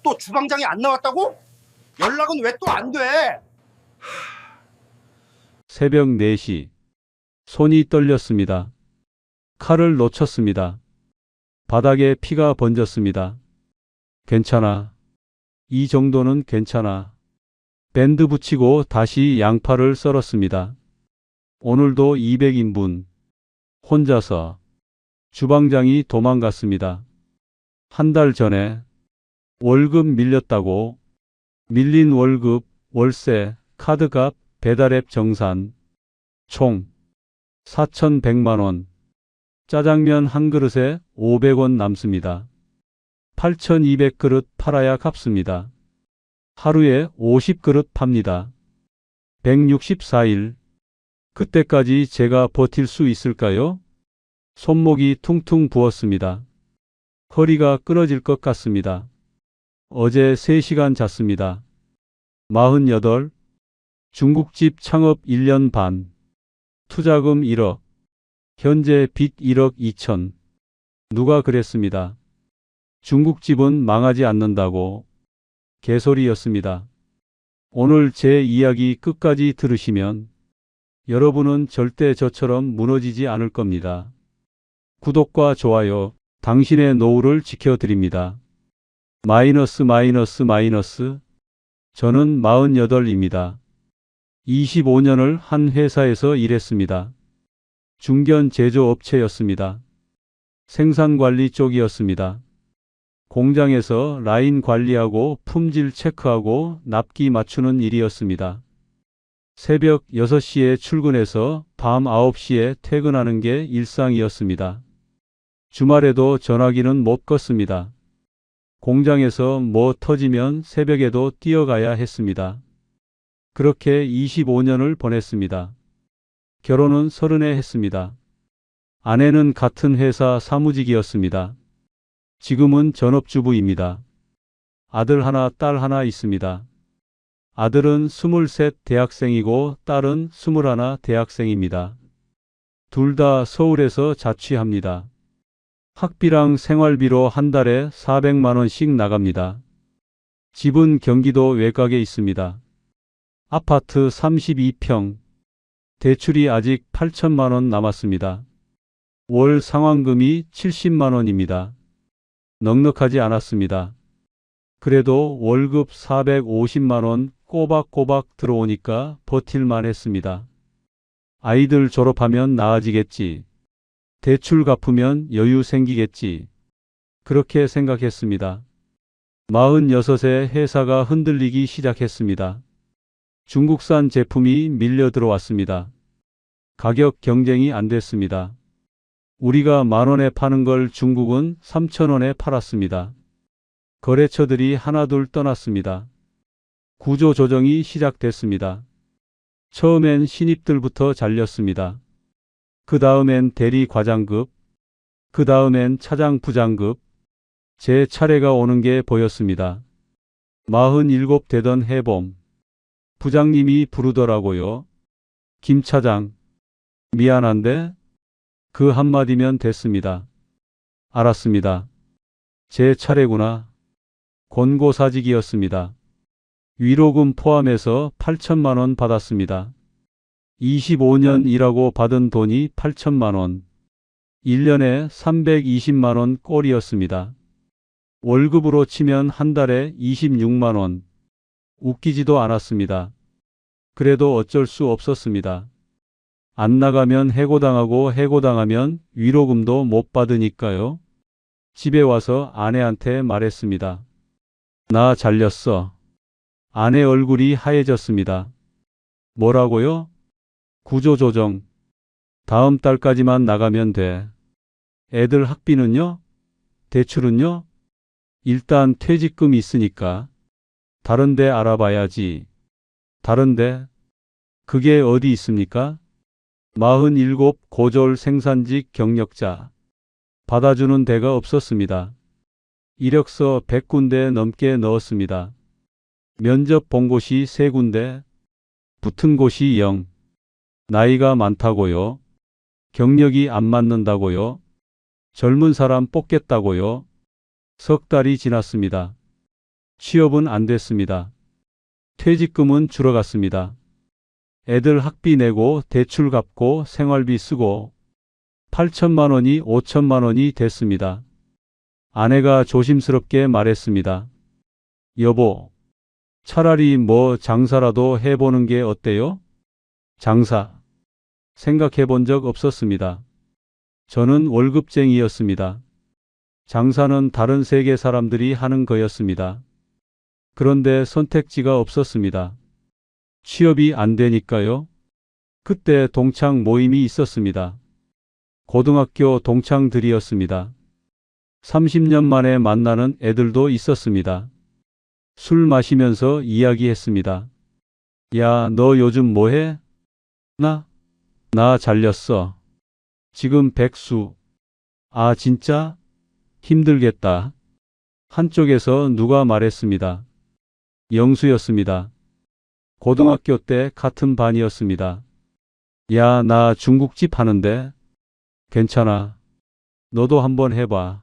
또 주방장이 안 나왔다고? 연락은 왜 또 안 돼? 새벽 4시. 손이 떨렸습니다. 칼을 놓쳤습니다. 바닥에 피가 번졌습니다. 괜찮아. 이 정도는 괜찮아. 밴드 붙이고 다시 양파를 썰었습니다. 오늘도 200인분. 혼자서. 주방장이 도망갔습니다. 한 달 전에 월급 밀렸다고. 밀린 월급, 월세, 카드값, 배달앱 정산. 총 4,100만 원. 짜장면 한 그릇에 500원 남습니다. 8,200그릇 팔아야 갚습니다. 하루에 50그릇 팝니다. 164일. 그때까지 제가 버틸 수 있을까요? 손목이 퉁퉁 부었습니다. 허리가 끊어질 것 같습니다. 어제 3시간 잤습니다. 48. 중국집 창업 1년 반. 투자금 1억. 현재 빚 1억 2천. 누가 그랬습니다. 중국집은 망하지 않는다고. 개소리였습니다. 오늘 제 이야기 끝까지 들으시면 여러분은 절대 저처럼 무너지지 않을 겁니다. 구독과 좋아요, 당신의 노후를 지켜드립니다. 마이너스. 저는 48입니다. 25년을 한 회사에서 일했습니다. 중견 제조업체였습니다. 생산관리 쪽이었습니다. 공장에서 라인 관리하고 품질 체크하고 납기 맞추는 일이었습니다. 새벽 6시에 출근해서 밤 9시에 퇴근하는 게 일상이었습니다. 주말에도 전화기는 못 껐습니다. 공장에서 뭐 터지면 새벽에도 뛰어가야 했습니다. 그렇게 25년을 보냈습니다. 결혼은 30에 했습니다. 아내는 같은 회사 사무직이었습니다. 지금은 전업주부입니다. 아들 하나, 딸 하나 있습니다. 아들은 23 대학생이고 딸은 21 대학생입니다. 둘 다 서울에서 자취합니다. 학비랑 생활비로 한 달에 400만 원씩 나갑니다. 집은 경기도 외곽에 있습니다. 아파트 32평. 대출이 아직 8천만 원 남았습니다. 월 상환금이 70만 원입니다. 넉넉하지 않았습니다. 그래도 월급 450만 원 꼬박꼬박 들어오니까 버틸만 했습니다. 아이들 졸업하면 나아지겠지. 대출 갚으면 여유 생기겠지. 그렇게 생각했습니다. 46에 회사가 흔들리기 시작했습니다. 중국산 제품이 밀려 들어왔습니다. 가격 경쟁이 안 됐습니다. 우리가 10,000원에 파는 걸 중국은 3,000원에 팔았습니다. 거래처들이 하나둘 떠났습니다. 구조조정이 시작됐습니다. 처음엔 신입들부터 잘렸습니다. 그 다음엔 대리 과장급, 그 다음엔 차장 부장급. 제 차례가 오는 게 보였습니다. 47 되던 해봄. 부장님이 부르더라고요. 김 차장, 미안한데 그 한마디면 됐습니다. 알았습니다. 제 차례구나. 권고사직이었습니다. 위로금 포함해서 8천만 원 받았습니다. 25년 일하고 받은 돈이 8천만 원. 1년에 320만 원 꼴이었습니다. 월급으로 치면 한 달에 26만 원. 웃기지도 않았습니다. 그래도 어쩔 수 없었습니다. 안 나가면 해고당하고 해고당하면 위로금도 못 받으니까요. 집에 와서 아내한테 말했습니다. 나 잘렸어. 아내 얼굴이 하얘졌습니다. 뭐라고요? 구조조정. 다음 달까지만 나가면 돼. 애들 학비는요? 대출은요? 일단 퇴직금 있으니까. 다른 데 알아봐야지. 다른 데? 그게 어디 있습니까? 47 고졸 생산직 경력자. 받아주는 데가 없었습니다. 이력서 100군데 넘게 넣었습니다. 면접 본 곳이 3군데, 붙은 곳이 0. 나이가 많다고요? 경력이 안 맞는다고요? 젊은 사람 뽑겠다고요? 석 달이 지났습니다. 취업은 안 됐습니다. 퇴직금은 줄어갔습니다. 애들 학비 내고 대출 갚고 생활비 쓰고 8천만 원이 5천만 원이 됐습니다. 아내가 조심스럽게 말했습니다. 여보, 차라리 뭐 장사라도 해보는 게 어때요? 장사. 생각해 본 적 없었습니다. 저는 월급쟁이였습니다. 장사는 다른 세계 사람들이 하는 거였습니다. 그런데 선택지가 없었습니다. 취업이 안 되니까요. 그때 동창 모임이 있었습니다. 고등학교 동창들이었습니다. 30년 만에 만나는 애들도 있었습니다. 술 마시면서 이야기했습니다. 야, 너 요즘 뭐해? 나 잘렸어. 지금 백수. 아, 진짜? 힘들겠다. 한쪽에서 누가 말했습니다. 영수였습니다. 고등학교 때 같은 반이었습니다. 야, 나 중국집 하는데. 괜찮아. 너도 한번 해봐.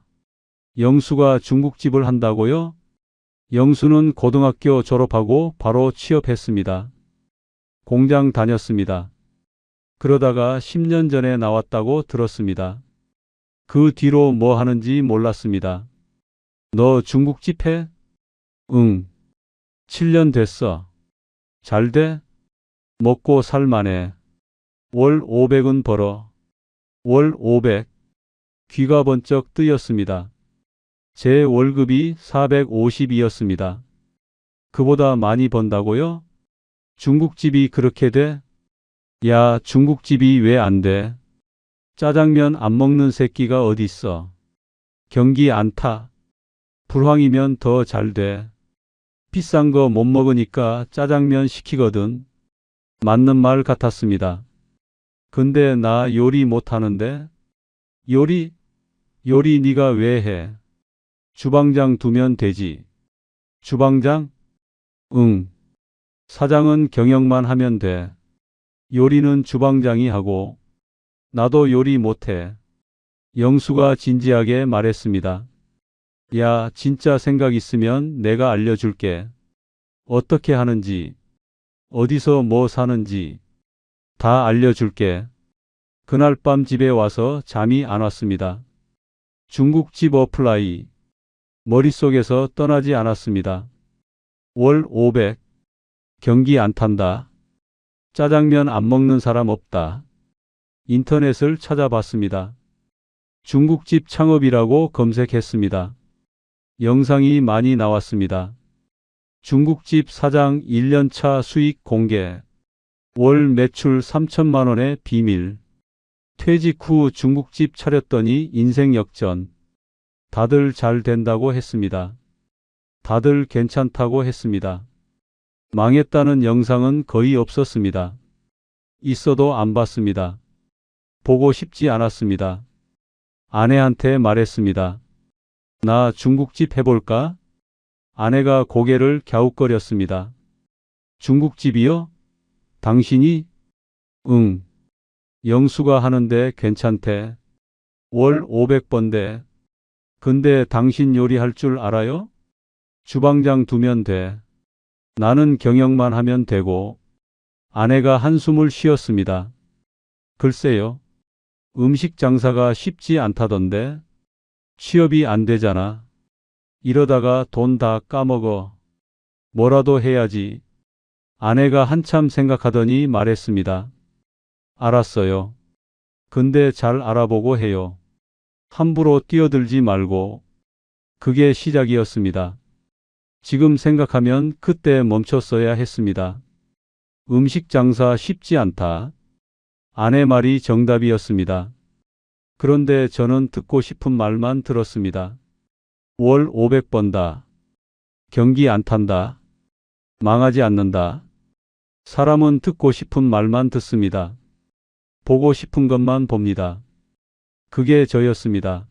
영수가 중국집을 한다고요? 영수는 고등학교 졸업하고 바로 취업했습니다. 공장 다녔습니다. 그러다가 10년 전에 나왔다고 들었습니다. 그 뒤로 뭐 하는지 몰랐습니다. 너 중국집 해? 응. 7년 됐어. 잘 돼? 먹고 살만해. 월 500은 벌어. 월 500. 귀가 번쩍 뜨였습니다. 제 월급이 450이었습니다. 그보다 많이 번다고요? 중국집이 그렇게 돼? 야, 중국집이 왜 안 돼? 짜장면 안 먹는 새끼가 어딨어? 경기 안 타. 불황이면 더 잘 돼. 비싼 거 못 먹으니까 짜장면 시키거든. 맞는 말 같았습니다. 근데 나 요리 못 하는데? 요리 네가 왜 해? 주방장 두면 되지. 주방장? 응. 사장은 경영만 하면 돼. 요리는 주방장이 하고. 나도 요리 못해. 영수가 진지하게 말했습니다. 야, 진짜 생각 있으면 내가 알려줄게. 어떻게 하는지, 어디서 뭐 사는지 다 알려줄게. 그날 밤 집에 와서 잠이 안 왔습니다. 중국집 어플라이. 머릿속에서 떠나지 않았습니다. 월 500. 경기 안 탄다. 짜장면 안 먹는 사람 없다. 인터넷을 찾아봤습니다. 중국집 창업이라고 검색했습니다. 영상이 많이 나왔습니다. 중국집 사장 1년차 수익 공개. 월 매출 3천만 원의 비밀. 퇴직 후 중국집 차렸더니 인생 역전. 다들 잘 된다고 했습니다. 다들 괜찮다고 했습니다. 망했다는 영상은 거의 없었습니다. 있어도 안 봤습니다. 보고 싶지 않았습니다. 아내한테 말했습니다. 나 중국집 해볼까? 아내가 고개를 갸웃거렸습니다. 중국집이요? 당신이? 응. 영수가 하는데 괜찮대. 월 500번대. 근데 당신 요리할 줄 알아요? 주방장 두면 돼. 나는 경영만 하면 되고. 아내가 한숨을 쉬었습니다. 글쎄요. 음식 장사가 쉽지 않다던데. 취업이 안 되잖아. 이러다가 돈 다 까먹어. 뭐라도 해야지. 아내가 한참 생각하더니 말했습니다. 알았어요. 근데 잘 알아보고 해요. 함부로 뛰어들지 말고. 그게 시작이었습니다. 지금 생각하면 그때 멈췄어야 했습니다. 음식 장사 쉽지 않다. 아내 말이 정답이었습니다. 그런데 저는 듣고 싶은 말만 들었습니다. 월 500 번다. 경기 안 탄다. 망하지 않는다. 사람은 듣고 싶은 말만 듣습니다. 보고 싶은 것만 봅니다. 그게 저였습니다.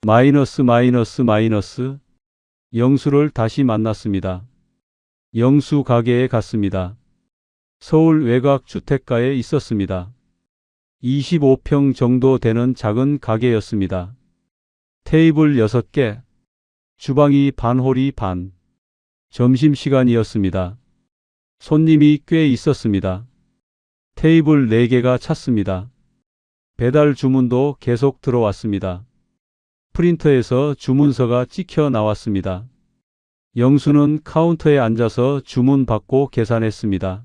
마이너스. 영수를 다시 만났습니다. 영수 가게에 갔습니다. 서울 외곽 주택가에 있었습니다. 25평 정도 되는 작은 가게였습니다. 테이블 6개, 주방이 반 홀이 반. 점심시간이었습니다. 손님이 꽤 있었습니다. 테이블 4개가 찼습니다. 배달 주문도 계속 들어왔습니다. 프린터에서 주문서가 찍혀 나왔습니다. 영수는 카운터에 앉아서 주문 받고 계산했습니다.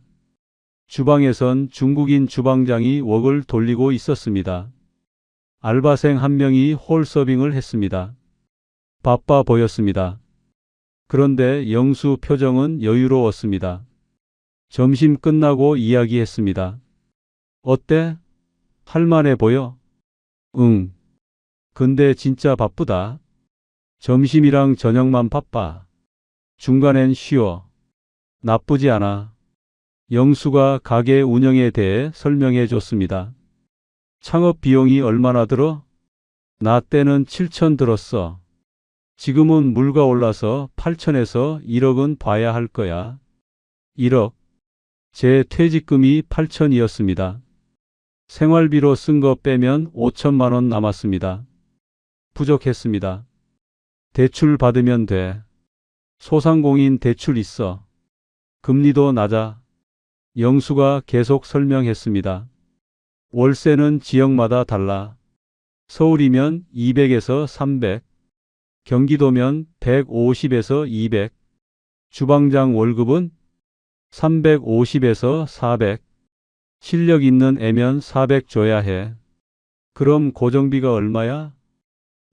주방에선 중국인 주방장이 웍을 돌리고 있었습니다. 알바생 한 명이 홀 서빙을 했습니다. 바빠 보였습니다. 그런데 영수 표정은 여유로웠습니다. 점심 끝나고 이야기했습니다. 어때? 할만해 보여? 응. 근데 진짜 바쁘다. 점심이랑 저녁만 바빠. 중간엔 쉬어. 나쁘지 않아. 영수가 가게 운영에 대해 설명해 줬습니다. 창업 비용이 얼마나 들어? 나 때는 7천 들었어. 지금은 물가 올라서 8천에서 1억은 봐야 할 거야. 1억. 제 퇴직금이 8천이었습니다. 생활비로 쓴 거 빼면 5천만 원 남았습니다. 부족했습니다. 대출 받으면 돼. 소상공인 대출 있어. 금리도 낮아. 영수가 계속 설명했습니다. 월세는 지역마다 달라. 서울이면 200에서 300, 경기도면 150에서 200, 주방장 월급은 350에서 400, 실력 있는 애면 400 줘야 해. 그럼 고정비가 얼마야?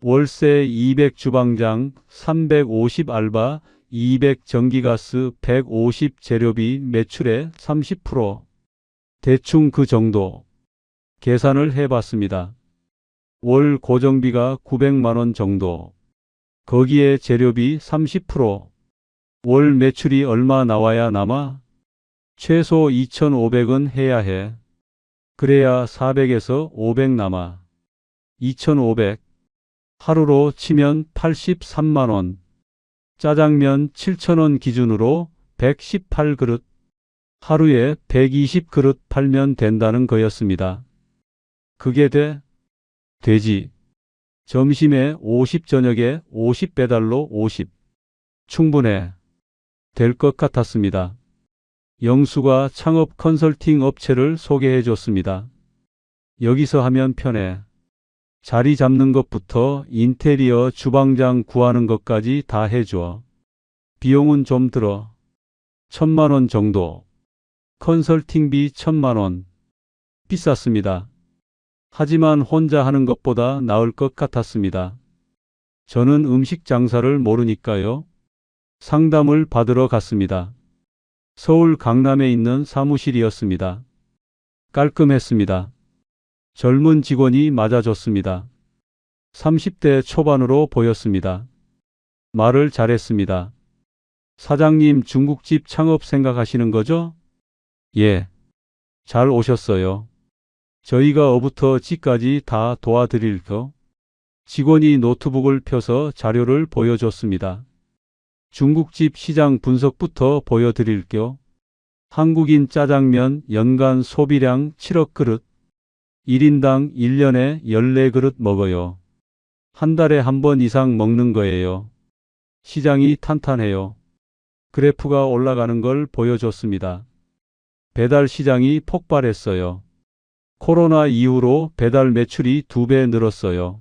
월세 200 주방장, 350 알바, 200 전기가스, 150 재료비, 매출의 30%. 대충 그 정도. 계산을 해봤습니다. 월 고정비가 900만 원 정도. 거기에 재료비 30%. 월 매출이 얼마 나와야 남아? 최소 2,500은 해야 해. 그래야 400에서 500 남아. 2,500. 하루로 치면 83만 원. 짜장면 7,000원 기준으로 118그릇. 하루에 120그릇 팔면 된다는 거였습니다. 그게 돼? 되지. 점심에 50, 저녁에 50, 배달로 50. 충분해. 될 것 같았습니다. 영수가 창업 컨설팅 업체를 소개해 줬습니다. 여기서 하면 편해. 자리 잡는 것부터 인테리어 주방장 구하는 것까지 다 해줘. 비용은 좀 들어. 1,000만 원 정도. 컨설팅비 1,000만 원. 비쌌습니다. 하지만 혼자 하는 것보다 나을 것 같았습니다. 저는 음식 장사를 모르니까요. 상담을 받으러 갔습니다. 서울 강남에 있는 사무실이었습니다. 깔끔했습니다. 젊은 직원이 맞아줬습니다. 30대 초반으로 보였습니다. 말을 잘했습니다. 사장님, 중국집 창업 생각하시는 거죠? 예. 잘 오셨어요. 저희가 어부터 지까지 다 도와드릴게요. 직원이 노트북을 펴서 자료를 보여줬습니다. 중국집 시장 분석부터 보여드릴게요. 한국인 짜장면 연간 소비량 7억 그릇. 1인당 1년에 14그릇 먹어요. 한 달에 한 번 이상 먹는 거예요. 시장이 탄탄해요. 그래프가 올라가는 걸 보여줬습니다. 배달 시장이 폭발했어요. 코로나 이후로 배달 매출이 2배 늘었어요.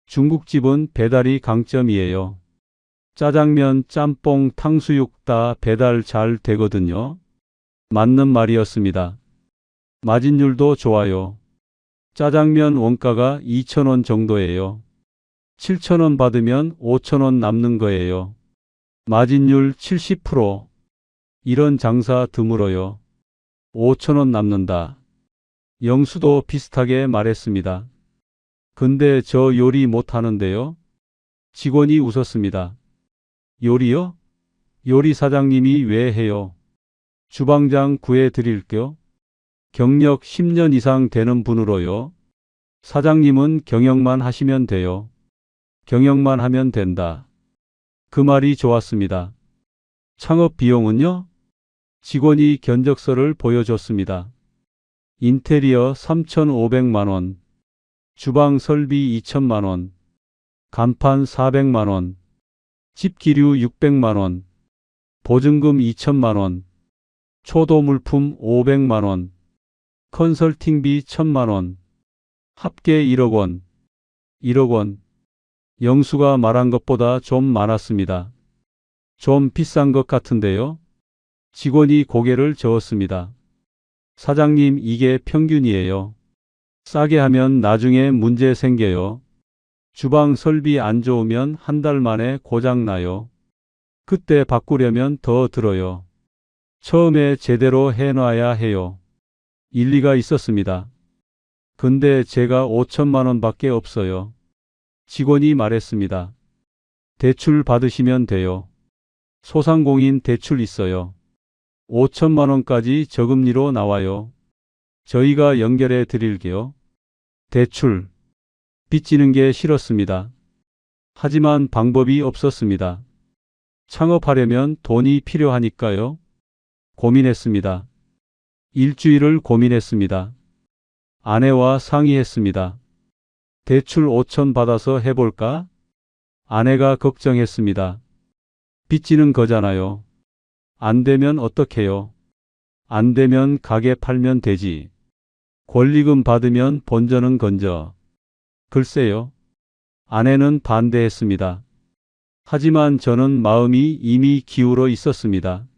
중국집은 배달이 강점이에요. 짜장면, 짬뽕, 탕수육 다 배달 잘 되거든요. 맞는 말이었습니다. 마진율도 좋아요. 짜장면 원가가 2,000원 정도예요. 7,000원 받으면 5,000원 남는 거예요. 마진율 70%. 이런 장사 드물어요. 5,000원 남는다. 영수도 비슷하게 말했습니다. 근데 저 요리 못하는데요? 직원이 웃었습니다. 요리요? 요리 사장님이 왜 해요? 주방장 구해드릴게요. 경력 10년 이상 되는 분으로요. 사장님은 경영만 하시면 돼요. 경영만 하면 된다. 그 말이 좋았습니다. 창업 비용은요? 직원이 견적서를 보여줬습니다. 인테리어 3,500만 원, 주방 설비 2천만 원, 간판 400만 원, 집 기류 600만 원, 보증금 2천만 원, 초도 물품 500만 원, 컨설팅비 1천만 원, 합계 1억 원, 1억 원. 영수가 말한 것보다 좀 많았습니다. 좀 비싼 것 같은데요? 직원이 고개를 저었습니다. 사장님, 이게 평균이에요. 싸게 하면 나중에 문제 생겨요. 주방 설비 안 좋으면 한 달 만에 고장 나요. 그때 바꾸려면 더 들어요. 처음에 제대로 해놔야 해요. 일리가 있었습니다. 근데 제가 5천만 원밖에 없어요. 직원이 말했습니다. 대출 받으시면 돼요. 소상공인 대출 있어요. 5천만 원까지 저금리로 나와요. 저희가 연결해 드릴게요. 대출. 빚지는 게 싫었습니다. 하지만 방법이 없었습니다. 창업하려면 돈이 필요하니까요. 고민했습니다. 일주일을 고민했습니다. 아내와 상의했습니다. 대출 5천 받아서 해볼까? 아내가 걱정했습니다. 빚지는 거잖아요. 안 되면 어떡해요? 안 되면 가게 팔면 되지. 권리금 받으면 본전은 건져. 글쎄요. 아내는 반대했습니다. 하지만 저는 마음이 이미 기울어 있었습니다.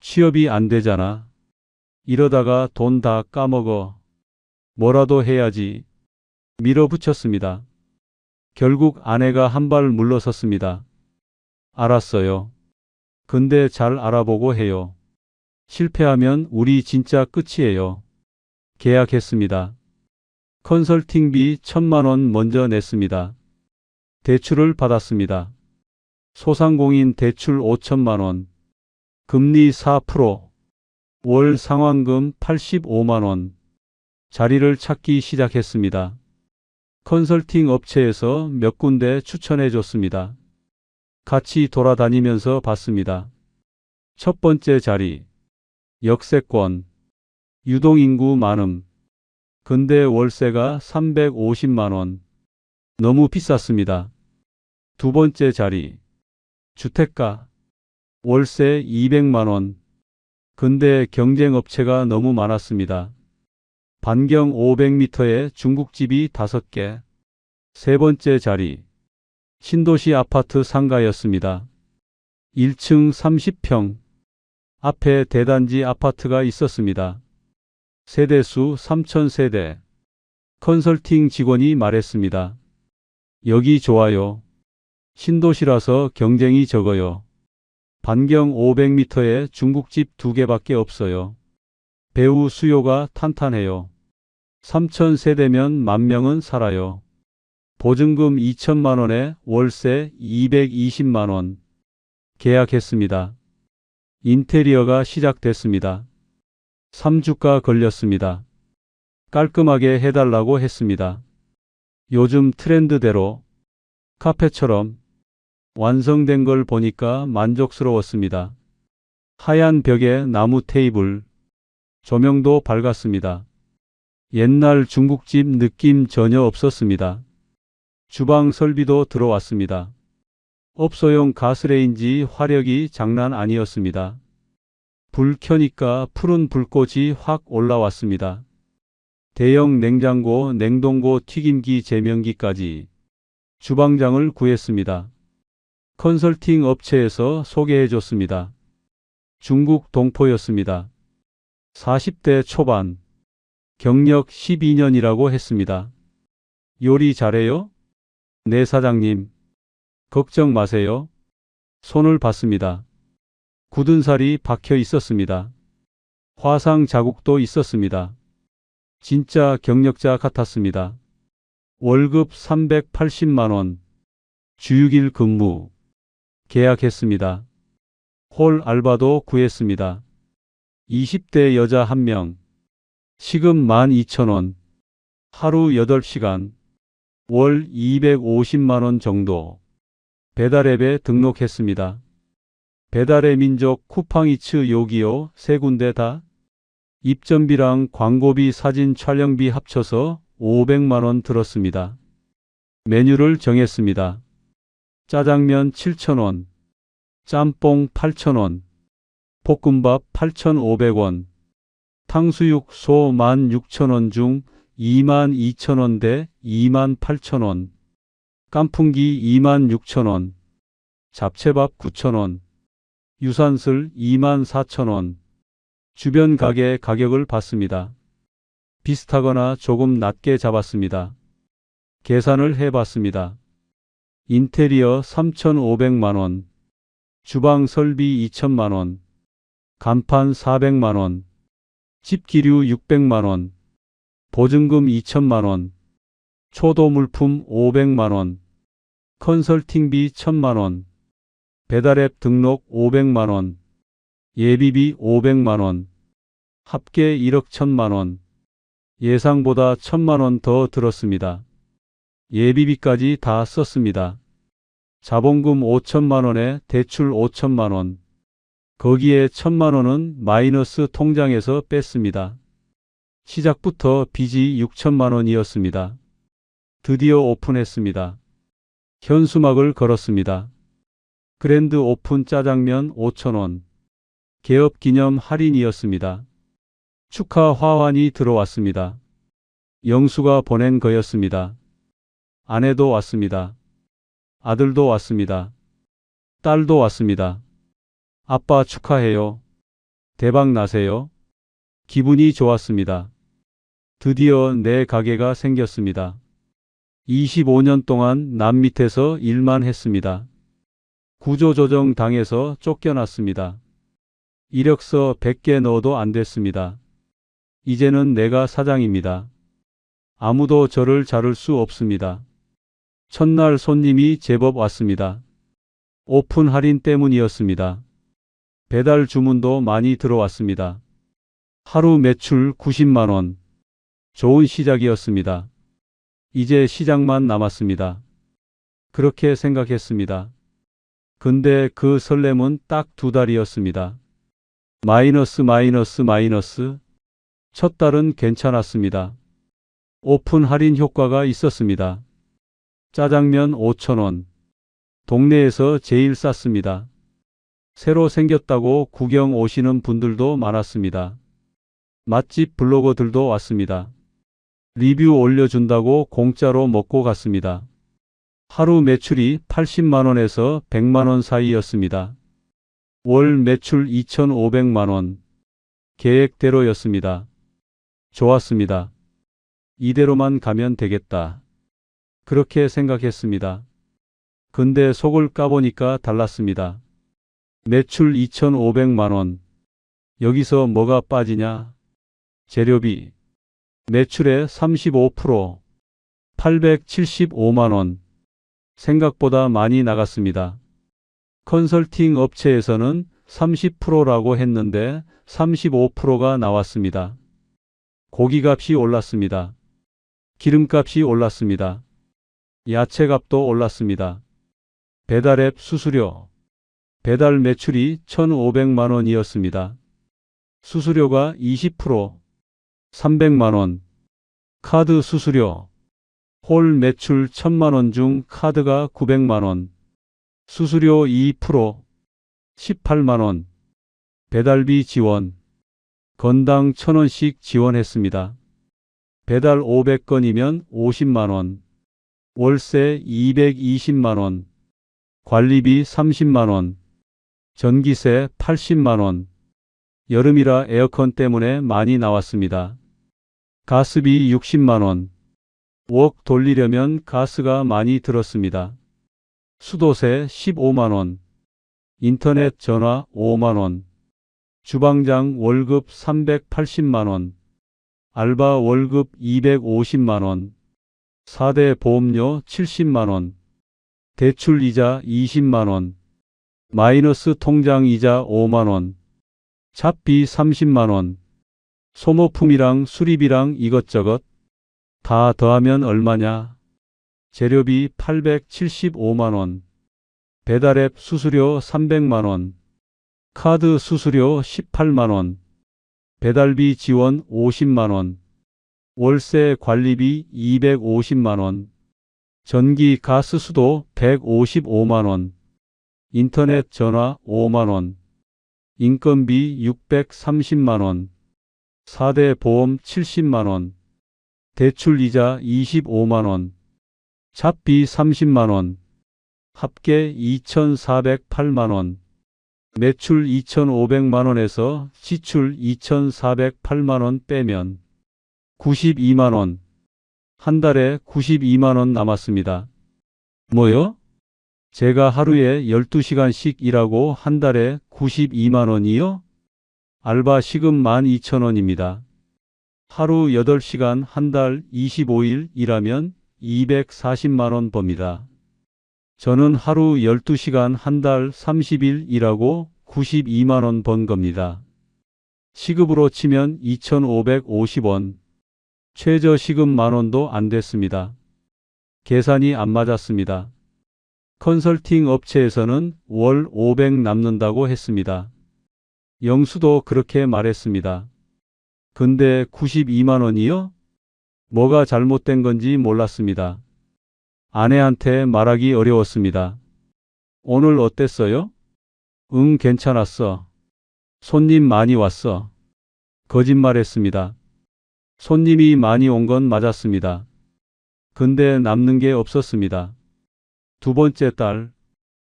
취업이 안 되잖아. 이러다가 돈 다 까먹어. 뭐라도 해야지. 밀어붙였습니다. 결국 아내가 한 발 물러섰습니다. 알았어요. 근데 잘 알아보고 해요. 실패하면 우리 진짜 끝이에요. 계약했습니다. 컨설팅비 1천만 원 먼저 냈습니다. 대출을 받았습니다. 소상공인 대출 5천만 원, 금리 4%, 월 상환금 85만 원. 자리를 찾기 시작했습니다. 컨설팅 업체에서 몇 군데 추천해 줬습니다. 같이 돌아다니면서 봤습니다. 첫 번째 자리, 역세권, 유동인구 많음. 근데 월세가 350만 원. 너무 비쌌습니다. 두 번째 자리, 주택가, 월세 200만 원. 근데 경쟁업체가 너무 많았습니다. 반경 500m에 중국집이 5개. 세 번째 자리, 신도시 아파트 상가였습니다. 1층 30평. 앞에 대단지 아파트가 있었습니다. 세대수 3,000세대. 컨설팅 직원이 말했습니다. 여기 좋아요. 신도시라서 경쟁이 적어요. 반경 500m에 중국집 2개밖에 없어요. 배우 수요가 탄탄해요. 3,000세대면 10,000명은 살아요. 보증금 2천만 원에 월세 220만 원. 계약했습니다. 인테리어가 시작됐습니다. 3주가 걸렸습니다. 깔끔하게 해달라고 했습니다. 요즘 트렌드대로 카페처럼 완성된 걸 보니까 만족스러웠습니다. 하얀 벽에 나무 테이블, 조명도 밝았습니다. 옛날 중국집 느낌 전혀 없었습니다. 주방 설비도 들어왔습니다. 업소용 가스레인지 화력이 장난 아니었습니다. 불 켜니까 푸른 불꽃이 확 올라왔습니다. 대형 냉장고, 냉동고, 튀김기, 제명기까지 주방장을 구했습니다. 컨설팅 업체에서 소개해줬습니다. 중국 동포였습니다. 40대 초반, 경력 12년이라고 했습니다. 요리 잘해요? 네, 사장님. 걱정 마세요. 손을 봤습니다. 굳은 살이 박혀 있었습니다. 화상 자국도 있었습니다. 진짜 경력자 같았습니다. 월급 380만 원. 주 6일 근무. 계약했습니다. 홀 알바도 구했습니다. 20대 여자 1명. 시급 12,000원. 하루 8시간. 월 250만 원 정도. 배달앱에 등록했습니다. 배달의 민족, 쿠팡이츠, 요기요 3군데 다. 입점비랑 광고비, 사진 촬영비 합쳐서 500만 원 들었습니다. 메뉴를 정했습니다. 짜장면 7,000원, 짬뽕 8,000원, 볶음밥 8,500원, 탕수육 소 16,000원 중 22,000원 대 28,000원, 깐풍기 26,000원, 잡채밥 9,000원, 유산슬 24,000원. 주변 가게 가격을 봤습니다. 비슷하거나 조금 낮게 잡았습니다. 계산을 해봤습니다. 인테리어 3,500만원, 주방 설비 2천만원, 간판 400만원, 집기류 600만원, 보증금 2천만원, 초도 물품 500만원, 컨설팅비 1,000만원, 배달앱 등록 500만원, 예비비 500만원, 합계 1억 1,000만원, 예상보다 1,000만원 더 들었습니다. 예비비까지 다 썼습니다. 자본금 5천만원에 대출 5천만원, 거기에 1,000만원은 마이너스 통장에서 뺐습니다. 시작부터 빚이 6천만원이었습니다. 드디어 오픈했습니다. 현수막을 걸었습니다. 그랜드 오픈 짜장면 5,000원. 개업 기념 할인이었습니다. 축하 화환이 들어왔습니다. 영수가 보낸 거였습니다. 아내도 왔습니다. 아들도 왔습니다. 딸도 왔습니다. 아빠 축하해요. 대박 나세요. 기분이 좋았습니다. 드디어 내 가게가 생겼습니다. 25년 동안 남 밑에서 일만 했습니다. 구조조정 당해서 쫓겨났습니다. 이력서 100개 넣어도 안 됐습니다. 이제는 내가 사장입니다. 아무도 저를 자를 수 없습니다. 첫날 손님이 제법 왔습니다. 오픈 할인 때문이었습니다. 배달 주문도 많이 들어왔습니다. 하루 매출 90만원. 좋은 시작이었습니다. 이제 시작만 남았습니다. 그렇게 생각했습니다. 근데 그 설렘은 딱 2달이었습니다. 마이너스. 첫 달은 괜찮았습니다. 오픈 할인 효과가 있었습니다. 짜장면 5,000원. 동네에서 제일 쌌습니다. 새로 생겼다고 구경 오시는 분들도 많았습니다. 맛집 블로거들도 왔습니다. 리뷰 올려준다고 공짜로 먹고 갔습니다. 하루 매출이 80만원에서 100만원 사이였습니다. 월 매출 2,500만원. 계획대로였습니다. 좋았습니다. 이대로만 가면 되겠다. 그렇게 생각했습니다. 근데 속을 까보니까 달랐습니다. 매출 2,500만원. 여기서 뭐가 빠지냐? 재료비. 매출의 35%. 875만원. 생각보다 많이 나갔습니다. 컨설팅 업체에서는 30%라고 했는데 35%가 나왔습니다. 고기값이 올랐습니다. 기름값이 올랐습니다. 야채값도 올랐습니다. 배달앱 수수료. 배달 매출이 1,500만원이었습니다. 수수료가 20%, 300만원. 카드 수수료. 홀 매출 1,000만원 중 카드가 900만원. 수수료 2%, 18만원. 배달비 지원. 건당 1,000원씩 지원했습니다. 배달 500건이면 50만원. 월세 220만원. 관리비 30만원. 전기세 80만원. 여름이라 에어컨 때문에 많이 나왔습니다. 가스비 60만원. 웍 돌리려면 가스가 많이 들었습니다. 수도세 15만원. 인터넷 전화 5만원. 주방장 월급 380만원. 알바 월급 250만원. 4대 보험료 70만원. 대출 이자 20만원. 마이너스 통장 이자 5만원. 잡비 30만원. 소모품이랑 수리비랑 이것저것 다 더하면 얼마냐? 재료비 875만원. 배달앱 수수료 300만원. 카드 수수료 18만원. 배달비 지원 50만원. 월세 관리비 250만원. 전기 가스 수도 155만원. 인터넷 전화 5만원. 인건비 630만 원, 4대 보험 70만 원, 대출 이자 25만 원, 잡비 30만 원, 합계 2,408만 원, 매출 2,500만 원에서 지출 2,408만 원 빼면 92만 원, 한 달에 92만 원 남았습니다. 뭐요? 제가 하루에 12시간씩 일하고 한 달에 92만 원이요? 알바 시급 12,000원입니다. 하루 8시간 한 달 25일 일하면 240만 원 법니다. 저는 하루 12시간 한 달 30일 일하고 92만 원 번 겁니다. 시급으로 치면 2,550원. 최저 시급 만 원도 안 됐습니다. 계산이 안 맞았습니다. 컨설팅 업체에서는 월 500 남는다고 했습니다. 영수도 그렇게 말했습니다. 근데 92만 원이요? 뭐가 잘못된 건지 몰랐습니다. 아내한테 말하기 어려웠습니다. 오늘 어땠어요? 응, 괜찮았어. 손님 많이 왔어. 거짓말했습니다. 손님이 많이 온 건 맞았습니다. 근데 남는 게 없었습니다. 두 번째 달,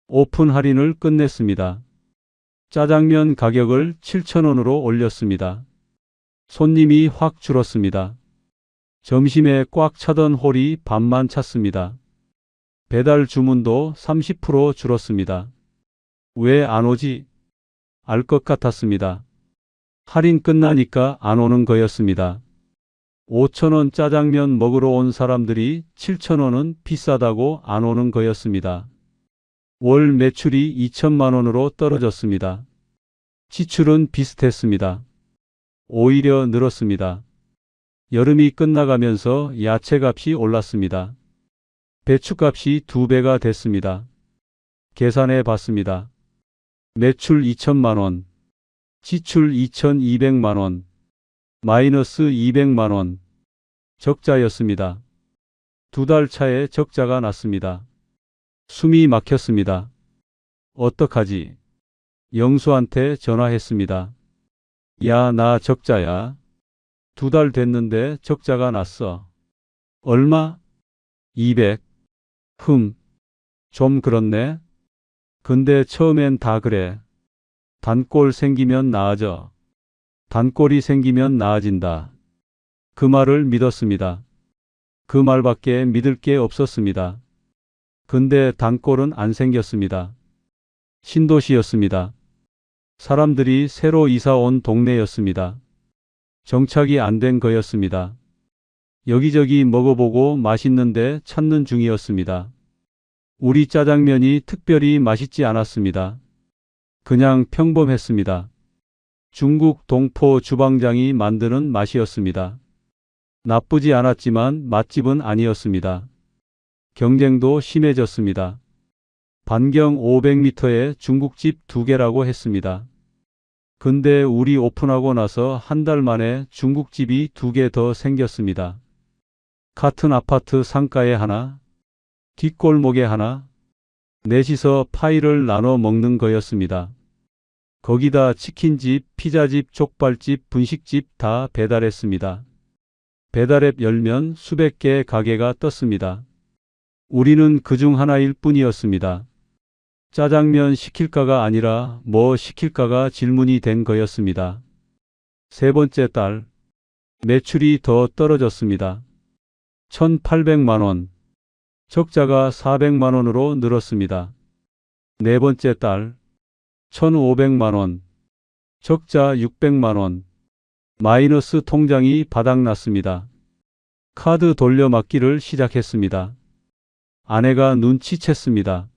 오픈 할인을 끝냈습니다. 짜장면 가격을 7,000원으로 올렸습니다. 손님이 확 줄었습니다. 점심에 꽉 차던 홀이 반만 찼습니다. 배달 주문도 30% 줄었습니다. 왜 안 오지? 알 것 같았습니다. 할인 끝나니까 안 오는 거였습니다. 5,000원 짜장면 먹으러 온 사람들이 7,000원은 비싸다고 안 오는 거였습니다. 월 매출이 2천만 원으로 떨어졌습니다. 지출은 비슷했습니다. 오히려 늘었습니다. 여름이 끝나가면서 야채값이 올랐습니다. 배추값이 2배가 됐습니다. 계산해 봤습니다. 매출 2천만 원, 지출 2,200만 원, 마이너스 200만 원, 적자였습니다. 두 달 차에 적자가 났습니다. 숨이 막혔습니다. 어떡하지? 영수한테 전화했습니다. 야, 나 적자야. 2달 됐는데 적자가 났어. 얼마? 200. 좀 그렇네. 근데 처음엔 다 그래. 단골 생기면 나아져. 단골이 생기면 나아진다. 그 말을 믿었습니다. 그 말밖에 믿을 게 없었습니다. 근데 단골은 안 생겼습니다. 신도시였습니다. 사람들이 새로 이사 온 동네였습니다. 정착이 안 된 거였습니다. 여기저기 먹어보고 맛있는데 찾는 중이었습니다. 우리 짜장면이 특별히 맛있지 않았습니다. 그냥 평범했습니다. 중국 동포 주방장이 만드는 맛이었습니다. 나쁘지 않았지만 맛집은 아니었습니다. 경쟁도 심해졌습니다. 반경 500m에 중국집 2개라고 했습니다. 근데 우리 오픈하고 나서 한 달 만에 중국집이 2개 더 생겼습니다. 같은 아파트 상가에 하나, 뒷골목에 하나, 넷이서 파이를 나눠 먹는 거였습니다. 거기다 치킨집, 피자집, 족발집, 분식집 다 배달했습니다. 배달앱 열면 수백 개 가게가 떴습니다. 우리는 그중 하나일 뿐이었습니다. 짜장면 시킬까가 아니라 뭐 시킬까가 질문이 된 거였습니다. 세 번째 달, 매출이 더 떨어졌습니다. 1,800만 원, 적자가 400만 원으로 늘었습니다. 네 번째 달, 1,500만 원, 적자 600만 원, 마이너스 통장이 바닥났습니다. 카드 돌려막기를 시작했습니다. 아내가 눈치챘습니다.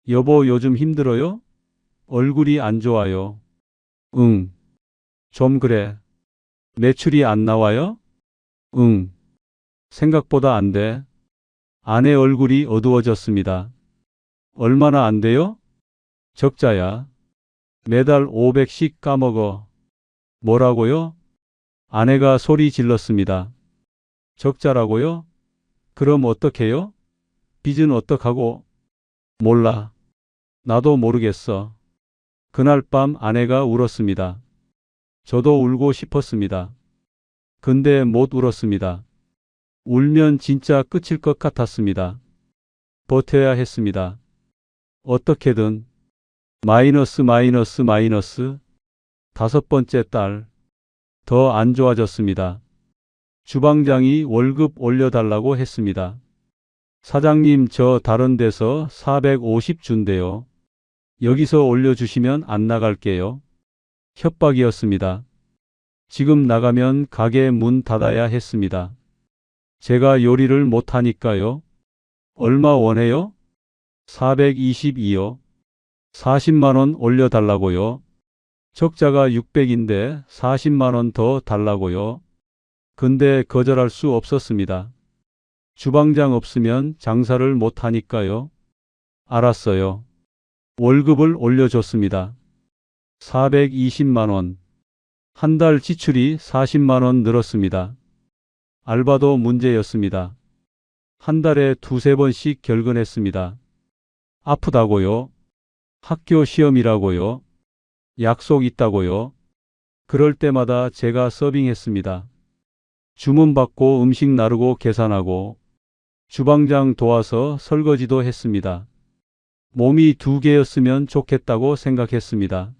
여보, 요즘 힘들어요? 얼굴이 안 좋아요. 응. 좀 그래. 매출이 안 나와요? 응. 생각보다 안 돼. 아내 얼굴이 어두워졌습니다. 얼마나 안 돼요? 적자야. 매달 500씩 까먹어. 뭐라고요? 아내가 소리 질렀습니다. 적자라고요? 그럼 어떡해요? 빚은 어떡하고? 몰라. 나도 모르겠어. 그날 밤 아내가 울었습니다. 저도 울고 싶었습니다. 근데 못 울었습니다. 울면 진짜 끝일 것 같았습니다. 버텨야 했습니다. 어떻게든 마이너스 마이너스 마이너스. 다섯 번째 달 더 안 좋아졌습니다. 주방장이 월급 올려달라고 했습니다. 사장님, 저 다른 데서 450 준대요. 여기서 올려주시면 안 나갈게요. 협박이었습니다. 지금 나가면 가게 문 닫아야 했습니다. 제가 요리를 못하니까요. 얼마 원해요? 422요. 40만 원 올려달라고요. 적자가 600인데 40만 원 더 달라고요. 근데 거절할 수 없었습니다. 주방장 없으면 장사를 못하니까요. 알았어요. 월급을 올려줬습니다. 420만 원. 한 달 지출이 40만 원 늘었습니다. 알바도 문제였습니다. 한 달에 두세 번씩 결근했습니다. 아프다고요. 학교 시험이라고요. 약속 있다고요. 그럴 때마다 제가 서빙했습니다. 주문 받고 음식 나르고 계산하고 주방장 도와서 설거지도 했습니다. 몸이 두 개였으면 좋겠다고 생각했습니다.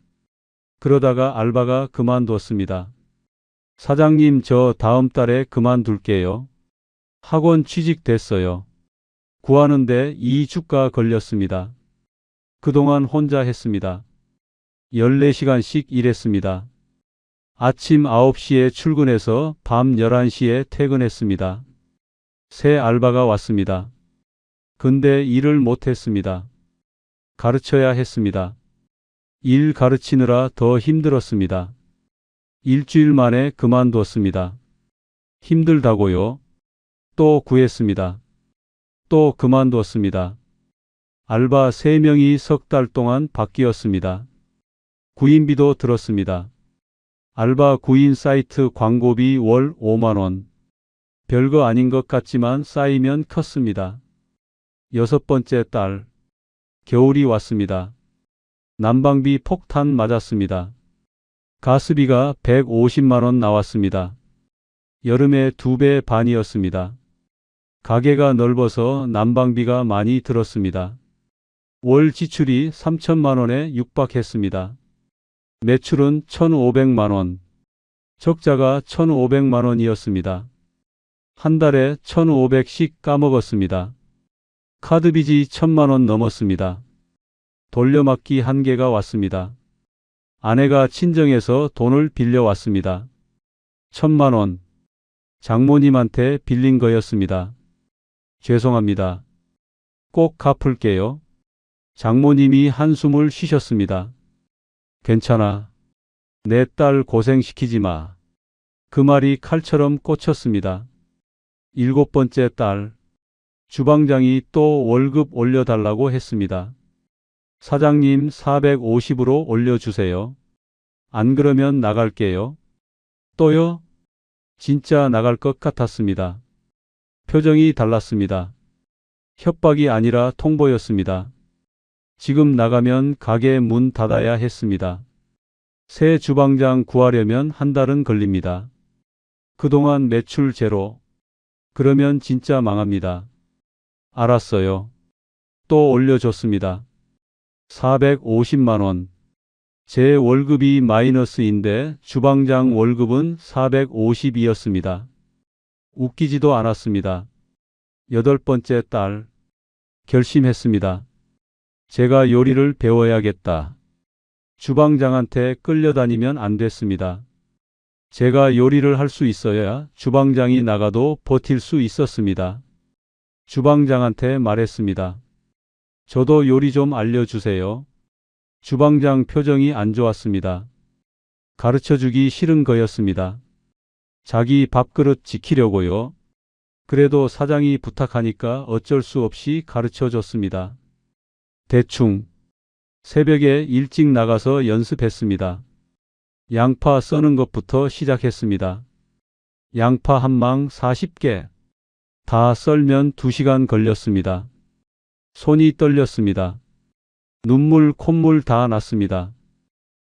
그러다가 알바가 그만뒀습니다. 사장님, 저 다음 달에 그만둘게요. 학원 취직됐어요. 구하는데 2주가 걸렸습니다. 그동안 혼자 했습니다. 14시간씩 일했습니다. 아침 9시에 출근해서 밤 11시에 퇴근했습니다. 새 알바가 왔습니다. 근데 일을 못했습니다. 가르쳐야 했습니다. 일 가르치느라 더 힘들었습니다. 일주일 만에 그만뒀습니다. 힘들다고요? 또 구했습니다. 또 그만뒀습니다. 알바 3명이 석 달 동안 바뀌었습니다. 구인비도 들었습니다. 알바 구인 사이트 광고비 월 5만 원. 별거 아닌 것 같지만 쌓이면 컸습니다. 여섯 번째 달. 겨울이 왔습니다. 난방비 폭탄 맞았습니다. 가스비가 150만 원 나왔습니다. 여름에 2배 반이었습니다. 가게가 넓어서 난방비가 많이 들었습니다. 월 지출이 3천만 원에 육박했습니다. 매출은 1,500만 원. 적자가 1,500만 원이었습니다. 한 달에 1,500씩 까먹었습니다. 카드빚이 1,000만 원 넘었습니다. 돌려막기 한계가 왔습니다. 아내가 친정에서 돈을 빌려왔습니다. 1,000만 원. 장모님한테 빌린 거였습니다. 죄송합니다. 꼭 갚을게요. 장모님이 한숨을 쉬셨습니다. 괜찮아. 내 딸 고생시키지 마. 그 말이 칼처럼 꽂혔습니다. 일곱 번째 달. 주방장이 또 월급 올려달라고 했습니다. 사장님, 450으로 올려주세요. 안 그러면 나갈게요. 또요? 진짜 나갈 것 같았습니다. 표정이 달랐습니다. 협박이 아니라 통보였습니다. 지금 나가면 가게 문 닫아야 했습니다. 새 주방장 구하려면 한 달은 걸립니다. 그동안 매출 제로. 그러면 진짜 망합니다. 알았어요. 또 올려줬습니다. 450만 원. 제 월급이 마이너스인데 주방장 월급은 450이었습니다. 웃기지도 않았습니다. 여덟 번째 달. 결심했습니다. 제가 요리를 배워야겠다. 주방장한테 끌려다니면 안 됐습니다. 제가 요리를 할 수 있어야 주방장이 나가도 버틸 수 있었습니다. 주방장한테 말했습니다. 저도 요리 좀 알려주세요. 주방장 표정이 안 좋았습니다. 가르쳐주기 싫은 거였습니다. 자기 밥그릇 지키려고요. 그래도 사장이 부탁하니까 어쩔 수 없이 가르쳐줬습니다. 대충. 새벽에 일찍 나가서 연습했습니다. 양파 써는 것부터 시작했습니다. 양파 한 망 40개. 다 썰면 2시간 걸렸습니다. 손이 떨렸습니다. 눈물 콧물 다 났습니다.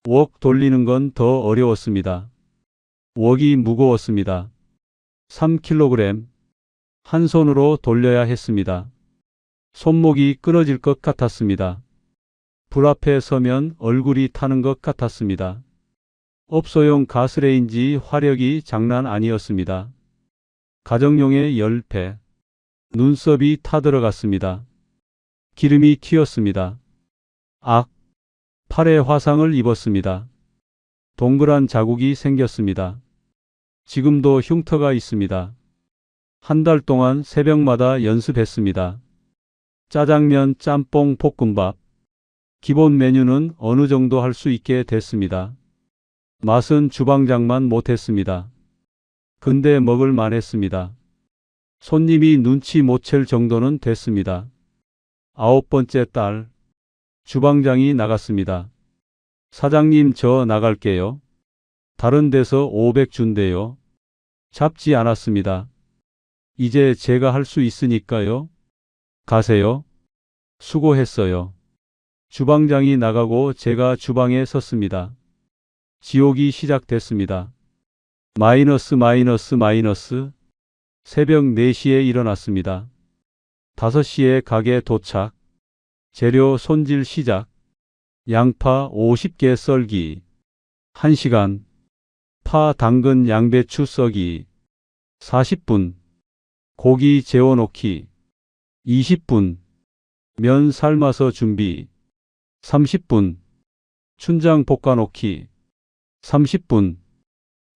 웍 돌리는 건 더 어려웠습니다. 웍이 무거웠습니다. 3kg. 한 손으로 돌려야 했습니다. 손목이 끊어질 것 같았습니다. 불 앞에 서면 얼굴이 타는 것 같았습니다. 업소용 가스레인지 화력이 장난 아니었습니다. 가정용의 10배. 눈썹이 타들어갔습니다. 기름이 튀었습니다. 악! 팔에 화상을 입었습니다. 동그란 자국이 생겼습니다. 지금도 흉터가 있습니다. 한 달 동안 새벽마다 연습했습니다. 짜장면, 짬뽕, 볶음밥. 기본 메뉴는 어느 정도 할 수 있게 됐습니다. 맛은 주방장만 못했습니다. 근데 먹을 만했습니다. 손님이 눈치 못 챌 정도는 됐습니다. 9번째 달, 주방장이 나갔습니다. 사장님, 저 나갈게요. 다른 데서 500 준대요. 잡지 않았습니다. 이제 제가 할 수 있으니까요. 가세요. 수고했어요. 주방장이 나가고 제가 주방에 섰습니다. 지옥이 시작됐습니다. 마이너스. 새벽 4시에 일어났습니다. 5시에 가게 도착. 재료 손질 시작. 양파 50개 썰기. 1시간. 파, 당근, 양배추 썰기. 40분. 고기 재워놓기. 20분. 면 삶아서 준비. 30분. 춘장 볶아놓기. 30분.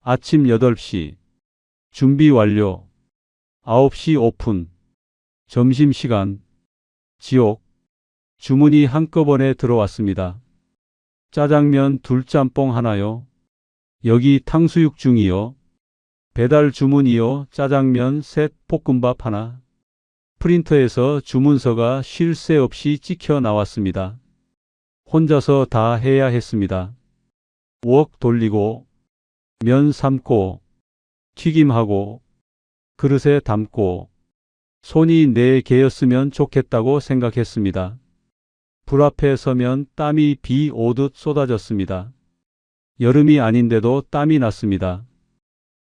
아침 8시. 준비 완료. 9시 오픈. 점심시간. 지옥. 주문이 한꺼번에 들어왔습니다. 짜장면 2, 짬뽕 하나요. 여기 탕수육 중이요. 배달 주문이요. 짜장면 셋, 볶음밥 하나. 프린터에서 주문서가 쉴 새 없이 찍혀 나왔습니다. 혼자서 다 해야 했습니다. 웍 돌리고, 면 삶고, 튀김하고, 그릇에 담고, 손이 4개였으면 좋겠다고 생각했습니다. 불 앞에 서면 땀이 비 오듯 쏟아졌습니다. 여름이 아닌데도 땀이 났습니다.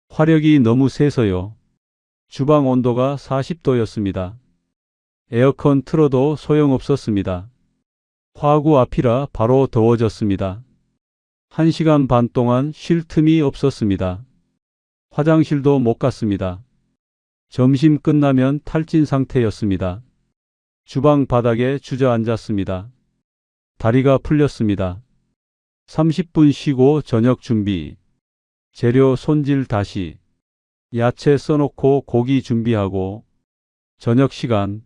화력이 너무 세서요. 주방 온도가 40도였습니다. 에어컨 틀어도 소용없었습니다. 화구 앞이라 바로 더워졌습니다. 1시간 반 동안 쉴 틈이 없었습니다. 화장실도 못 갔습니다. 점심 끝나면 탈진 상태였습니다. 주방 바닥에 주저앉았습니다. 다리가 풀렸습니다. 30분 쉬고 저녁 준비. 재료 손질 다시. 야채 써놓고 고기 준비하고. 저녁 시간.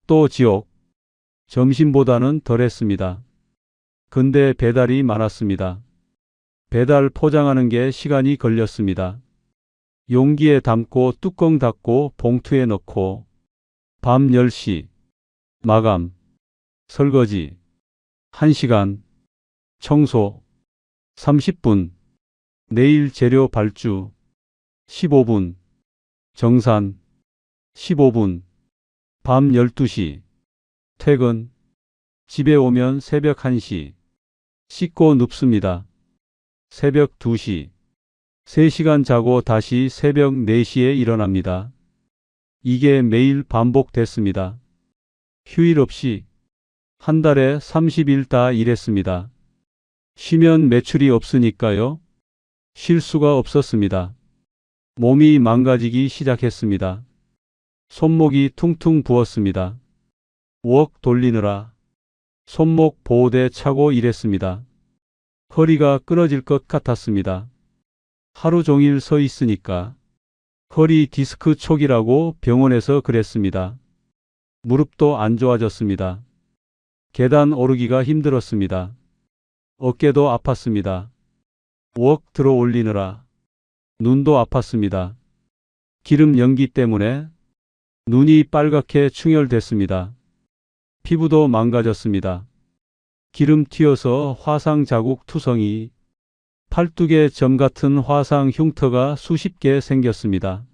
또 지옥. 점심보다는 덜했습니다. 근데 배달이 많았습니다. 배달 포장하는 게 시간이 걸렸습니다. 용기에 담고 뚜껑 닫고 봉투에 넣고. 밤 10시. 마감. 설거지. 1시간. 청소. 30분. 내일 재료 발주. 15분. 정산. 15분. 밤 12시. 퇴근. 집에 오면 새벽 1시. 씻고 눕습니다. 새벽 2시. 3시간 자고 다시 새벽 4시에 일어납니다. 이게 매일 반복됐습니다. 휴일 없이 한 달에 30일 다 일했습니다. 쉬면 매출이 없으니까요. 쉴 수가 없었습니다. 몸이 망가지기 시작했습니다. 손목이 퉁퉁 부었습니다. 웍 돌리느라 손목 보호대 차고 일했습니다. 허리가 끊어질 것 같았습니다. 하루 종일 서 있으니까. 허리 디스크 촉이라고 병원에서 그랬습니다. 무릎도 안 좋아졌습니다. 계단 오르기가 힘들었습니다. 어깨도 아팠습니다. 웍 들어 올리느라 눈도 아팠습니다. 기름 연기 때문에 눈이 빨갛게 충혈됐습니다. 피부도 망가졌습니다. 기름 튀어서 화상 자국 투성이, 팔뚝에 점 같은 화상 흉터가 수십 개 생겼습니다.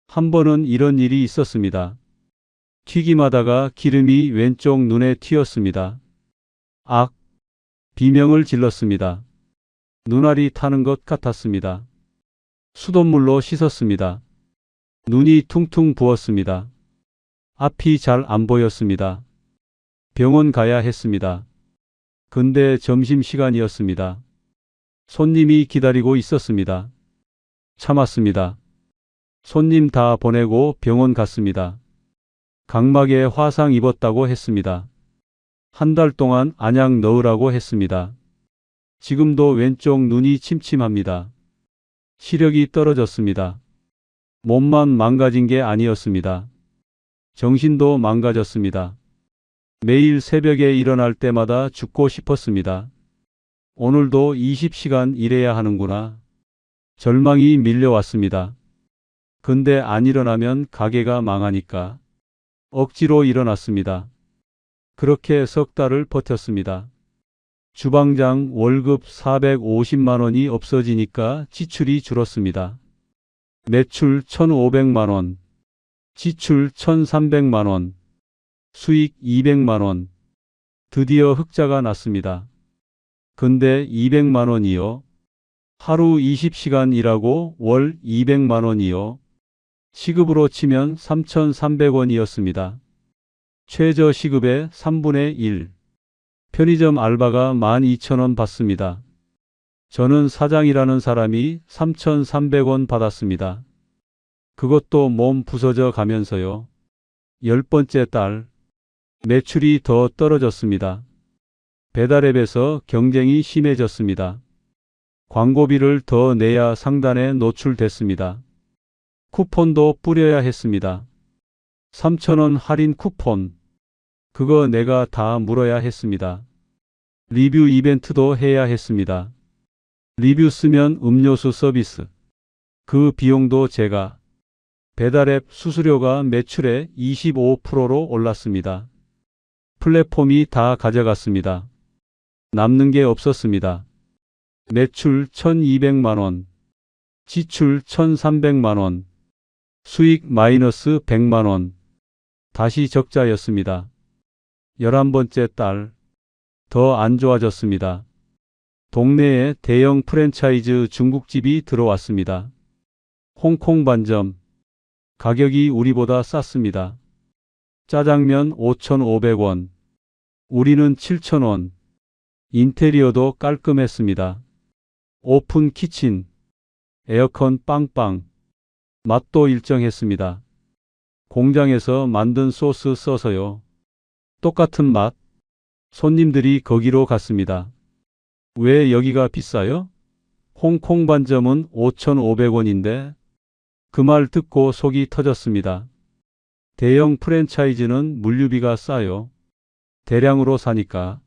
한 번은 이런 일이 있었습니다. 튀김하다가 기름이 왼쪽 눈에 튀었습니다. 악! 비명을 질렀습니다. 눈알이 타는 것 같았습니다. 수돗물로 씻었습니다. 눈이 퉁퉁 부었습니다. 앞이 잘 안 보였습니다. 병원 가야 했습니다. 근데 점심시간이었습니다. 손님이 기다리고 있었습니다. 참았습니다. 손님 다 보내고 병원 갔습니다. 각막에 화상 입었다고 했습니다. 한 달 동안 안약 넣으라고 했습니다. 지금도 왼쪽 눈이 침침합니다. 시력이 떨어졌습니다. 몸만 망가진 게 아니었습니다. 정신도 망가졌습니다. 매일 새벽에 일어날 때마다 죽고 싶었습니다. 오늘도 20시간 일해야 하는구나. 절망이 밀려왔습니다. 근데 안 일어나면 가게가 망하니까 억지로 일어났습니다. 그렇게 석 달을 버텼습니다. 주방장 월급 450만 원이 없어지니까 지출이 줄었습니다. 매출 1,500만 원, 지출 1,300만 원, 수익 200만 원. 드디어 흑자가 났습니다. 근데 200만 원이요? 하루 20시간 일하고 월 200만 원이요? 시급으로 치면 3,300원이었습니다. 최저 시급의 3분의 1. 편의점 알바가 12,000원 받습니다. 저는 사장이라는 사람이 3,300원 받았습니다. 그것도 몸 부서져 가면서요. 10번째 달, 매출이 더 떨어졌습니다. 배달앱에서 경쟁이 심해졌습니다. 광고비를 더 내야 상단에 노출됐습니다. 쿠폰도 뿌려야 했습니다. 3,000원 할인 쿠폰. 그거 내가 다 물어야 했습니다. 리뷰 이벤트도 해야 했습니다. 리뷰 쓰면 음료수 서비스. 그 비용도 제가. 배달앱 수수료가 매출의 25%로 올랐습니다. 플랫폼이 다 가져갔습니다. 남는 게 없었습니다. 매출 1,200만 원, 지출 1,300만 원, 수익 마이너스 100만 원. 다시 적자였습니다. 11번째 달, 더 안 좋아졌습니다. 동네에 대형 프랜차이즈 중국집이 들어왔습니다. 홍콩 반점. 가격이 우리보다 쌌습니다. 짜장면 5,500원. 우리는 7,000원. 인테리어도 깔끔했습니다. 오픈 키친. 에어컨 빵빵. 맛도 일정했습니다. 공장에서 만든 소스 써서요. 똑같은 맛. 손님들이 거기로 갔습니다. 왜 여기가 비싸요? 홍콩 반점은 5,500원인데 그 말 듣고 속이 터졌습니다. 대형 프랜차이즈는 물류비가 싸요. 대량으로 사니까.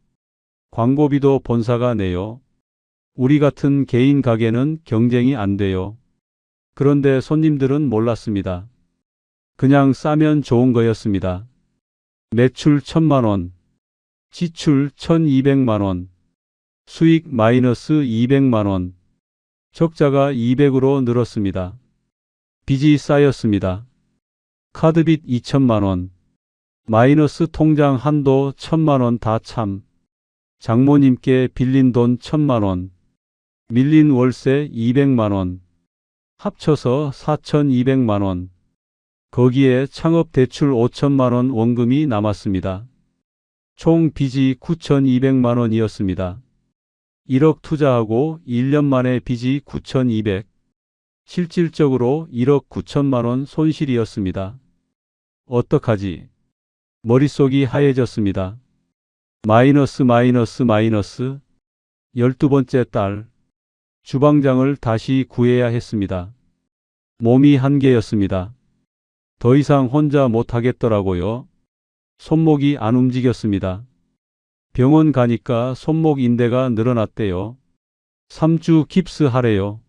광고비도 본사가 내요. 우리 같은 개인 가게는 경쟁이 안 돼요. 그런데 손님들은 몰랐습니다. 그냥 싸면 좋은 거였습니다. 매출 1,000만 원, 지출 1,200만 원, 수익 마이너스 200만 원, 적자가 200으로 늘었습니다. 빚이 쌓였습니다. 카드빚 2천만 원, 마이너스 통장 한도 1,000만 원 다 참. 장모님께 빌린 돈 1,000만 원, 밀린 월세 200만 원, 합쳐서 4,200만 원. 거기에 창업 대출 5천만 원 원금이 남았습니다. 총 빚이 9,200만 원이었습니다. 1억 투자하고 1년 만에 빚이 9,200. 실질적으로 1억 9천만 원 손실이었습니다. 어떡하지? 머릿속이 하얘졌습니다. 마이너스. 12번째 달, 주방장을 다시 구해야 했습니다. 몸이 한계였습니다. 더 이상 혼자 못하겠더라고요. 손목이 안 움직였습니다. 병원 가니까 손목 인대가 늘어났대요. 3주 깁스하래요.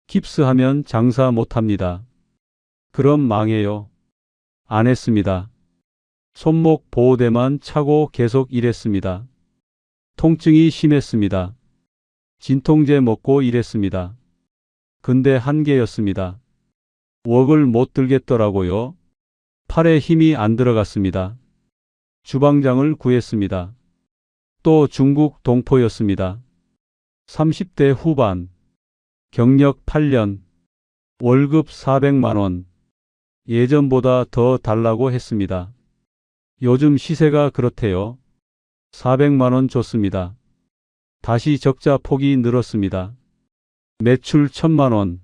깁스하면 장사 못합니다. 그럼 망해요. 안 했습니다. 손목 보호대만 차고 계속 일했습니다. 통증이 심했습니다. 진통제 먹고 일했습니다. 근데 한계였습니다. 웍을 못 들겠더라고요. 팔에 힘이 안 들어갔습니다. 주방장을 구했습니다. 또 중국 동포였습니다. 30대 후반, 경력 8년, 월급 400만 원. 예전보다 더 달라고 했습니다. 요즘 시세가 그렇대요. 400만 원 줬습니다. 다시 적자 폭이 늘었습니다. 매출 1000만 원,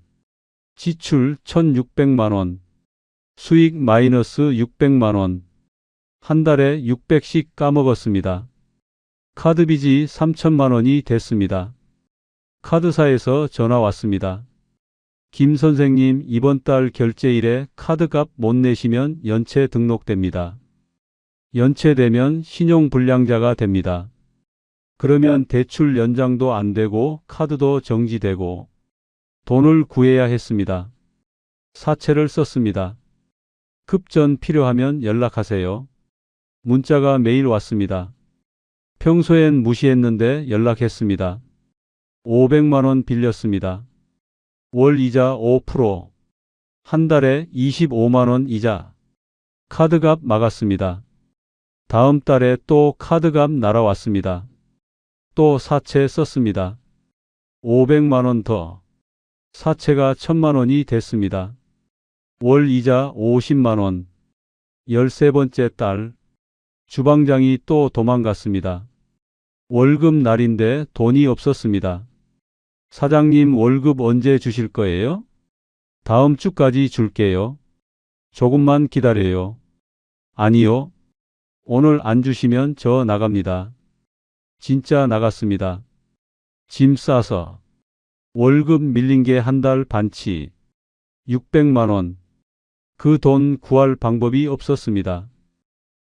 지출 1600만 원, 수익 마이너스 600만 원, 한 달에 600씩 까먹었습니다. 카드빚이 3천만 원이 됐습니다. 카드사에서 전화 왔습니다. 김 선생님, 이번 달 결제일에 카드값 못 내시면 연체 등록됩니다. 연체되면 신용불량자가 됩니다. 그러면 대출 연장도 안 되고 카드도 정지되고 돈을 구해야 했습니다. 사채를 썼습니다. 급전 필요하면 연락하세요. 문자가 매일 왔습니다. 평소엔 무시했는데 연락했습니다. 500만 원 빌렸습니다. 월 이자 5%, 한 달에 25만 원 이자. 카드값 막았습니다. 다음 달에 또 카드값 날아왔습니다. 또 사채 썼습니다. 500만 원 더. 사채가 1000만 원이 됐습니다. 월 이자 50만 원. 13번째 달, 주방장이 또 도망갔습니다. 월급 날인데 돈이 없었습니다. 사장님, 월급 언제 주실 거예요? 다음 주까지 줄게요. 조금만 기다려요. 아니요. 오늘 안 주시면 저 나갑니다. 진짜 나갔습니다. 짐 싸서. 월급 밀린 게 한 달 반치. 600만 원. 그 돈 구할 방법이 없었습니다.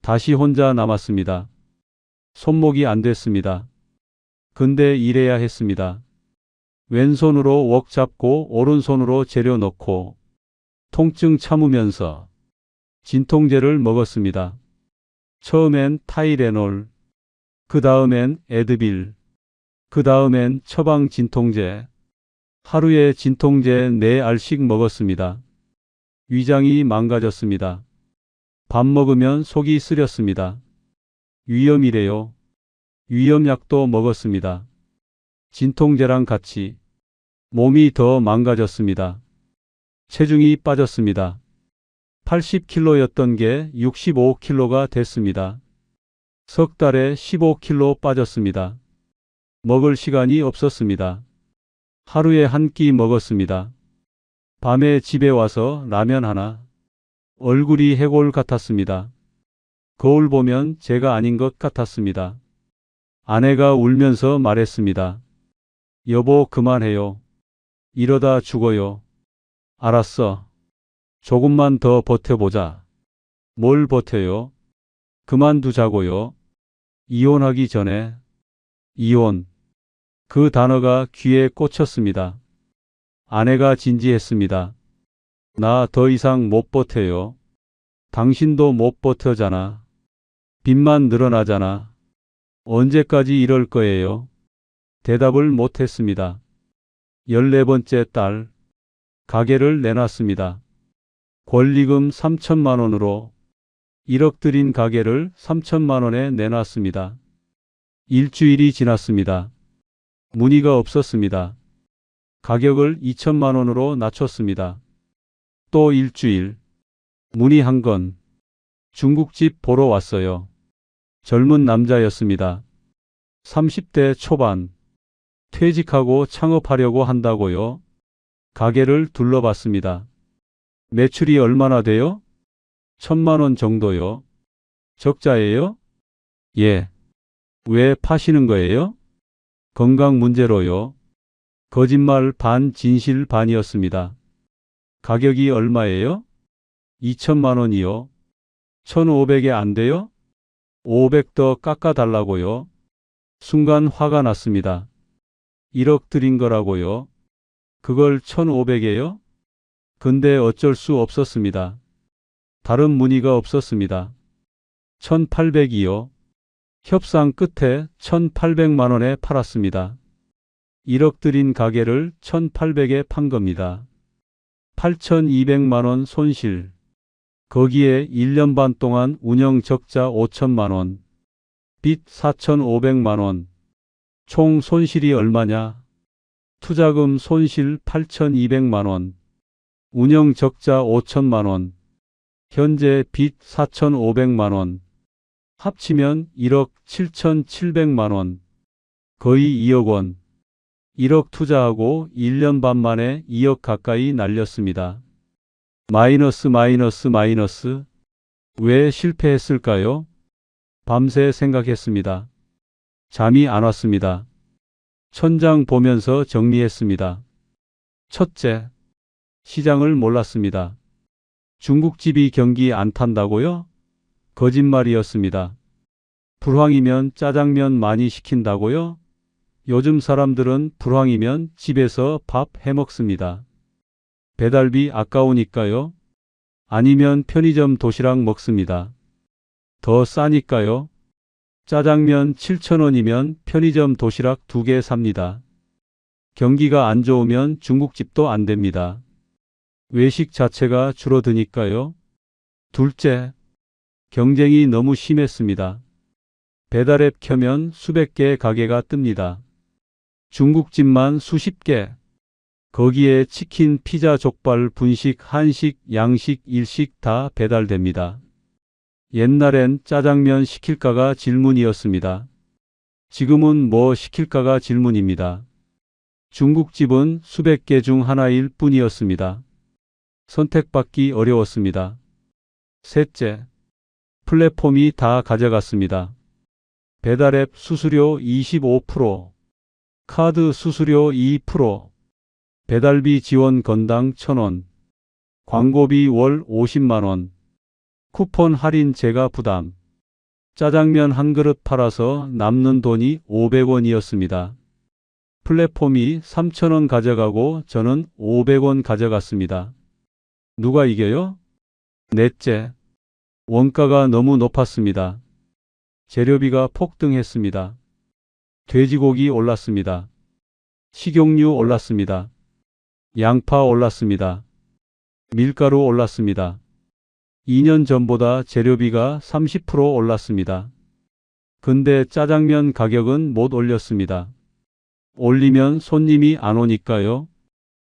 다시 혼자 남았습니다. 손목이 안 됐습니다. 근데 일해야 했습니다. 왼손으로 웍 잡고 오른손으로 재료 넣고 통증 참으면서 진통제를 먹었습니다. 처음엔 타이레놀, 그 다음엔 에드빌, 그 다음엔 처방 진통제. 하루에 진통제 4알씩 먹었습니다. 위장이 망가졌습니다. 밥 먹으면 속이 쓰렸습니다. 위염이래요. 위염약도 먹었습니다. 진통제랑 같이. 몸이 더 망가졌습니다. 체중이 빠졌습니다. 80kg였던 게 65kg가 됐습니다. 석 달에 15kg 빠졌습니다. 먹을 시간이 없었습니다. 하루에 한 끼 먹었습니다. 밤에 집에 와서 라면 하나. 얼굴이 해골 같았습니다. 거울 보면 제가 아닌 것 같았습니다. 아내가 울면서 말했습니다. 여보, 그만해요. 이러다 죽어요. 알았어. 조금만 더 버텨보자. 뭘 버텨요? 그만두자고요. 이혼하기 전에. 이혼. 그 단어가 귀에 꽂혔습니다. 아내가 진지했습니다. 나 더 이상 못 버텨요. 당신도 못 버텨잖아. 빚만 늘어나잖아. 언제까지 이럴 거예요? 대답을 못했습니다. 14번째 달, 가게를 내놨습니다. 권리금 3천만 원으로 1억 들인 가게를 3천만 원에 내놨습니다. 일주일이 지났습니다. 문의가 없었습니다. 가격을 2천만 원으로 낮췄습니다. 또 일주일. 문의 한 건. 중국집 보러 왔어요. 젊은 남자였습니다. 30대 초반. 퇴직하고 창업하려고 한다고요. 가게를 둘러봤습니다. 매출이 얼마나 돼요? 1000만 원 정도요. 적자예요? 예. 왜 파시는 거예요? 건강 문제로요. 거짓말 반 진실 반이었습니다. 가격이 얼마예요? 2천만 원이요. 1500에 안 돼요? 500 더 깎아달라고요. 순간 화가 났습니다. 1억 드린 거라고요. 그걸 1500에요? 근데 어쩔 수 없었습니다. 다른 문의가 없었습니다. 1800이요. 협상 끝에 1800만 원에 팔았습니다. 1억 들인 가게를 1800에 판 겁니다. 8200만 원 손실. 거기에 1년 반 동안 운영 적자 5천만 원, 빚 4500만 원. 총 손실이 얼마냐? 투자금 손실 8,200만 원, 운영 적자 5천만 원, 현재 빚 4,500만 원, 합치면 1억 7,700만 원, 거의 2억 원. 1억 투자하고 1년 반 만에 2억 가까이 날렸습니다. 마이너스. 왜 실패했을까요? 밤새 생각했습니다. 잠이 안 왔습니다. 천장 보면서 정리했습니다. 첫째, 시장을 몰랐습니다. 중국집이 경기 안 탄다고요? 거짓말이었습니다. 불황이면 짜장면 많이 시킨다고요? 요즘 사람들은 불황이면 집에서 밥 해먹습니다. 배달비 아까우니까요? 아니면 편의점 도시락 먹습니다. 더 싸니까요? 짜장면 7,000원이면 편의점 도시락 2개 삽니다. 경기가 안 좋으면 중국집도 안 됩니다. 외식 자체가 줄어드니까요. 둘째, 경쟁이 너무 심했습니다. 배달앱 켜면 수백 개 가게가 뜹니다. 중국집만 수십 개. 거기에 치킨, 피자, 족발, 분식, 한식, 양식, 일식 다 배달됩니다. 옛날엔 짜장면 시킬까가 질문이었습니다. 지금은 뭐 시킬까가 질문입니다. 중국집은 수백 개 중 하나일 뿐이었습니다. 선택받기 어려웠습니다. 셋째, 플랫폼이 다 가져갔습니다. 배달앱 수수료 25%, 카드 수수료 2%, 배달비 지원 건당 1,000원, 광고비 월 50만 원, 쿠폰 할인 제가 부담. 짜장면 한 그릇 팔아서 남는 돈이 500원이었습니다. 플랫폼이 3,000원 가져가고 저는 500원 가져갔습니다. 누가 이겨요? 넷째, 원가가 너무 높았습니다. 재료비가 폭등했습니다. 돼지고기 올랐습니다. 식용유 올랐습니다. 양파 올랐습니다. 밀가루 올랐습니다. 2년 전보다 재료비가 30% 올랐습니다. 근데 짜장면 가격은 못 올렸습니다. 올리면 손님이 안 오니까요.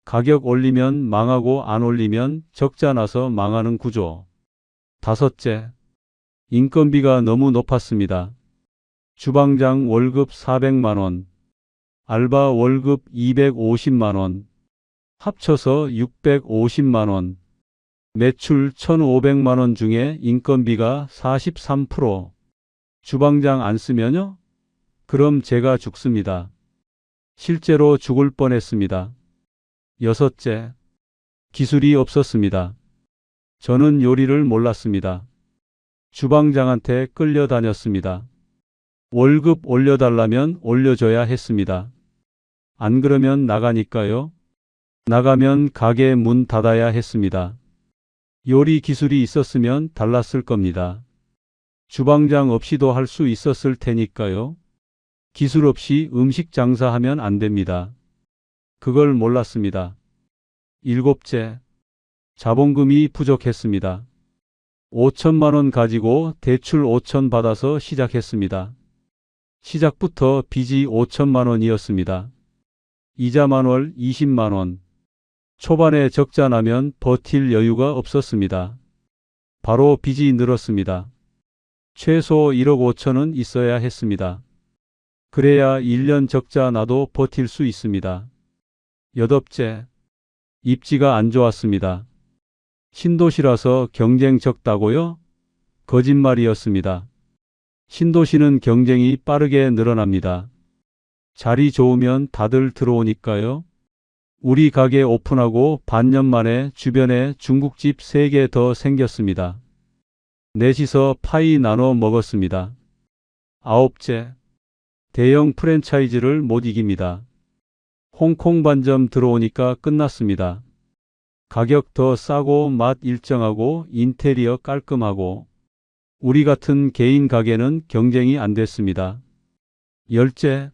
가격 올리면 망하고 안 올리면 적자 나서 망하는 구조. 다섯째, 인건비가 너무 높았습니다. 주방장 월급 400만 원, 알바 월급 250만 원, 합쳐서 650만 원, 매출 1,500만 원 중에 인건비가 43%. 주방장 안 쓰면요? 그럼 제가 죽습니다. 실제로 죽을 뻔했습니다. 여섯째, 기술이 없었습니다. 저는 요리를 몰랐습니다. 주방장한테 끌려다녔습니다. 월급 올려달라면 올려줘야 했습니다. 안 그러면 나가니까요. 나가면 가게 문 닫아야 했습니다. 요리 기술이 있었으면 달랐을 겁니다. 주방장 없이도 할 수 있었을 테니까요. 기술 없이 음식 장사하면 안 됩니다. 그걸 몰랐습니다. 일곱째, 자본금이 부족했습니다. 5천만 원 가지고 대출 5천 받아서 시작했습니다. 시작부터 빚이 5천만 원이었습니다. 이자 만월 20만 원. 초반에 적자 나면 버틸 여유가 없었습니다. 바로 빚이 늘었습니다. 최소 1억 5천은 있어야 했습니다. 그래야 1년 적자 나도 버틸 수 있습니다. 여덟째, 입지가 안 좋았습니다. 신도시라서 경쟁 적다고요? 거짓말이었습니다. 신도시는 경쟁이 빠르게 늘어납니다. 자리 좋으면 다들 들어오니까요. 우리 가게 오픈하고 반년 만에 주변에 중국집 3개 더 생겼습니다. 넷이서 파이 나눠 먹었습니다. 아홉째, 대형 프랜차이즈를 못 이깁니다. 홍콩 반점 들어오니까 끝났습니다. 가격 더 싸고 맛 일정하고 인테리어 깔끔하고 우리 같은 개인 가게는 경쟁이 안 됐습니다. 열째,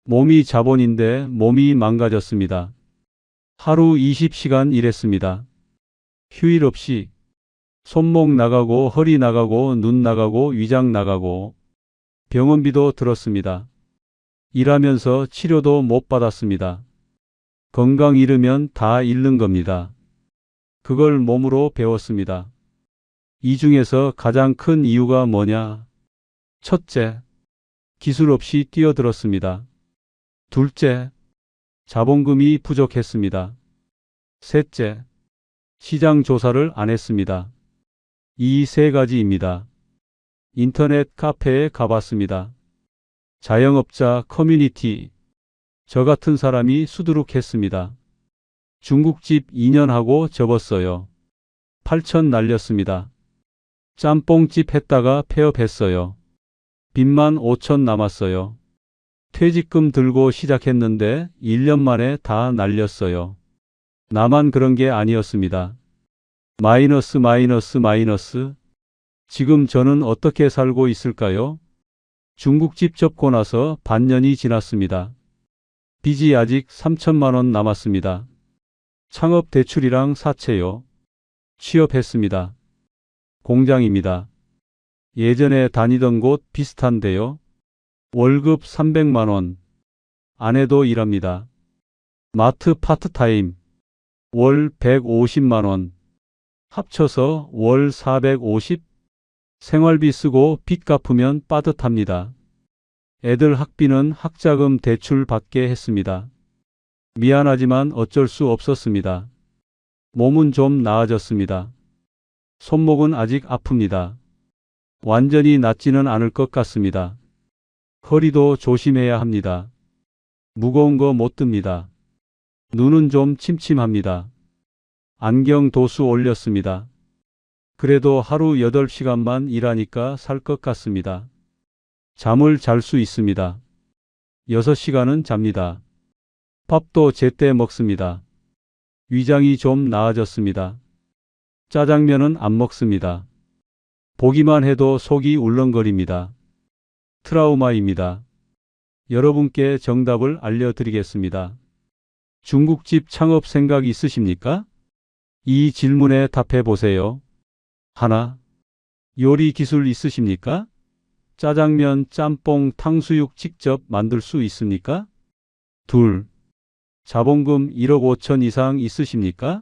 몸이 자본인데 몸이 망가졌습니다. 하루 20시간 일했습니다. 휴일 없이 손목 나가고 허리 나가고 눈 나가고 위장 나가고 병원비도 들었습니다. 일하면서 치료도 못 받았습니다. 건강 잃으면 다 잃는 겁니다. 그걸 몸으로 배웠습니다. 이 중에서 가장 큰 이유가 뭐냐? 첫째, 기술 없이 뛰어들었습니다. 둘째, 자본금이 부족했습니다. 셋째, 시장 조사를 안 했습니다. 이 세 가지입니다. 인터넷 카페에 가봤습니다. 자영업자 커뮤니티. 저 같은 사람이 수두룩했습니다. 중국집 2년 하고 접었어요. 8천 날렸습니다. 짬뽕집 했다가 폐업했어요. 빚만 5천 남았어요. 퇴직금 들고 시작했는데 1년 만에 다 날렸어요. 나만 그런 게 아니었습니다. 마이너스 마이너스 마이너스. 지금 저는 어떻게 살고 있을까요? 중국집 접고 나서 반년이 지났습니다. 빚이 아직 3천만 원 남았습니다. 창업 대출이랑 사채요. 취업했습니다. 공장입니다. 예전에 다니던 곳 비슷한데요. 월급 300만 원. 아내도 일합니다. 마트 파트타임. 월 150만 원. 합쳐서 월 450. 생활비 쓰고 빚 갚으면 빠듯합니다. 애들 학비는 학자금 대출 받게 했습니다. 미안하지만 어쩔 수 없었습니다. 몸은 좀 나아졌습니다. 손목은 아직 아픕니다. 완전히 낫지는 않을 것 같습니다. 허리도 조심해야 합니다. 무거운 거 못 듭니다. 눈은 좀 침침합니다. 안경 도수 올렸습니다. 그래도 하루 8시간만 일하니까 살 것 같습니다. 잠을 잘 수 있습니다. 6시간은 잡니다. 밥도 제때 먹습니다. 위장이 좀 나아졌습니다. 짜장면은 안 먹습니다. 보기만 해도 속이 울렁거립니다. 트라우마입니다. 여러분께 정답을 알려드리겠습니다. 중국집 창업 생각 있으십니까? 이 질문에 답해 보세요. 하나. 요리 기술 있으십니까? 짜장면, 짬뽕, 탕수육 직접 만들 수 있습니까? 둘. 자본금 1억 5천 이상 있으십니까?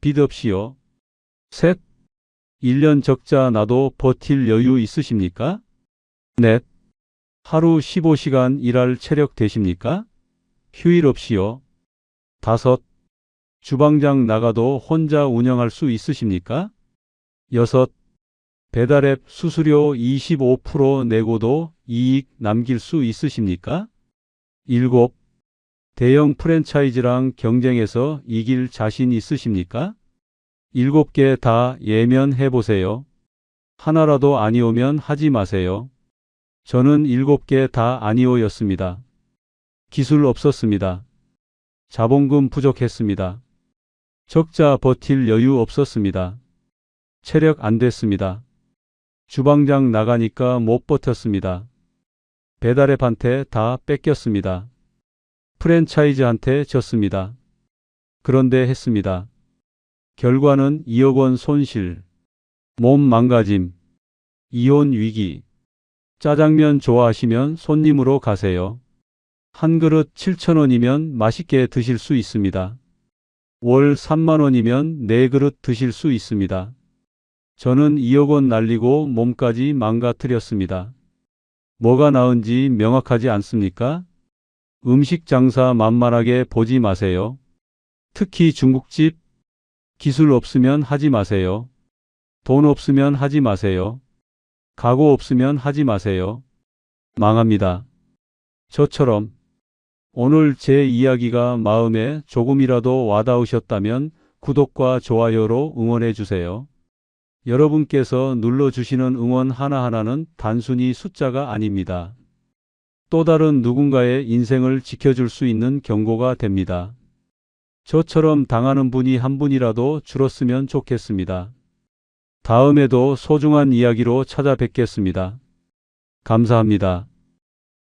빚 없이요. 셋. 1년 적자 나도 버틸 여유 있으십니까? 넷. 하루 15시간 일할 체력 되십니까? 휴일 없이요. 다섯. 주방장 나가도 혼자 운영할 수 있으십니까? 여섯. 배달앱 수수료 25% 내고도 이익 남길 수 있으십니까? 일곱. 대형 프랜차이즈랑 경쟁해서 이길 자신 있으십니까? 7개 다 예면해 보세요. 하나라도 아니오면 하지 마세요. 저는 7개 다 아니오였습니다. 기술 없었습니다. 자본금 부족했습니다. 적자 버틸 여유 없었습니다. 체력 안 됐습니다. 주방장 나가니까 못 버텼습니다. 배달앱한테 다 뺏겼습니다. 프랜차이즈한테 졌습니다. 그런데 했습니다. 결과는 2억 원 손실, 몸 망가짐, 이혼 위기. 짜장면 좋아하시면 손님으로 가세요. 한 그릇 7,000원이면 맛있게 드실 수 있습니다. 월 3만 원이면 4그릇 드실 수 있습니다. 저는 2억 원 날리고 몸까지 망가뜨렸습니다. 뭐가 나은지 명확하지 않습니까? 음식 장사 만만하게 보지 마세요. 특히 중국집. 기술 없으면 하지 마세요. 돈 없으면 하지 마세요. 각오 없으면 하지 마세요. 망합니다. 저처럼. 오늘 제 이야기가 마음에 조금이라도 와닿으셨다면 구독과 좋아요로 응원해 주세요. 여러분께서 눌러주시는 응원 하나하나는 단순히 숫자가 아닙니다. 또 다른 누군가의 인생을 지켜줄 수 있는 경고가 됩니다. 저처럼 당하는 분이 한 분이라도 줄었으면 좋겠습니다. 다음에도 소중한 이야기로 찾아뵙겠습니다. 감사합니다.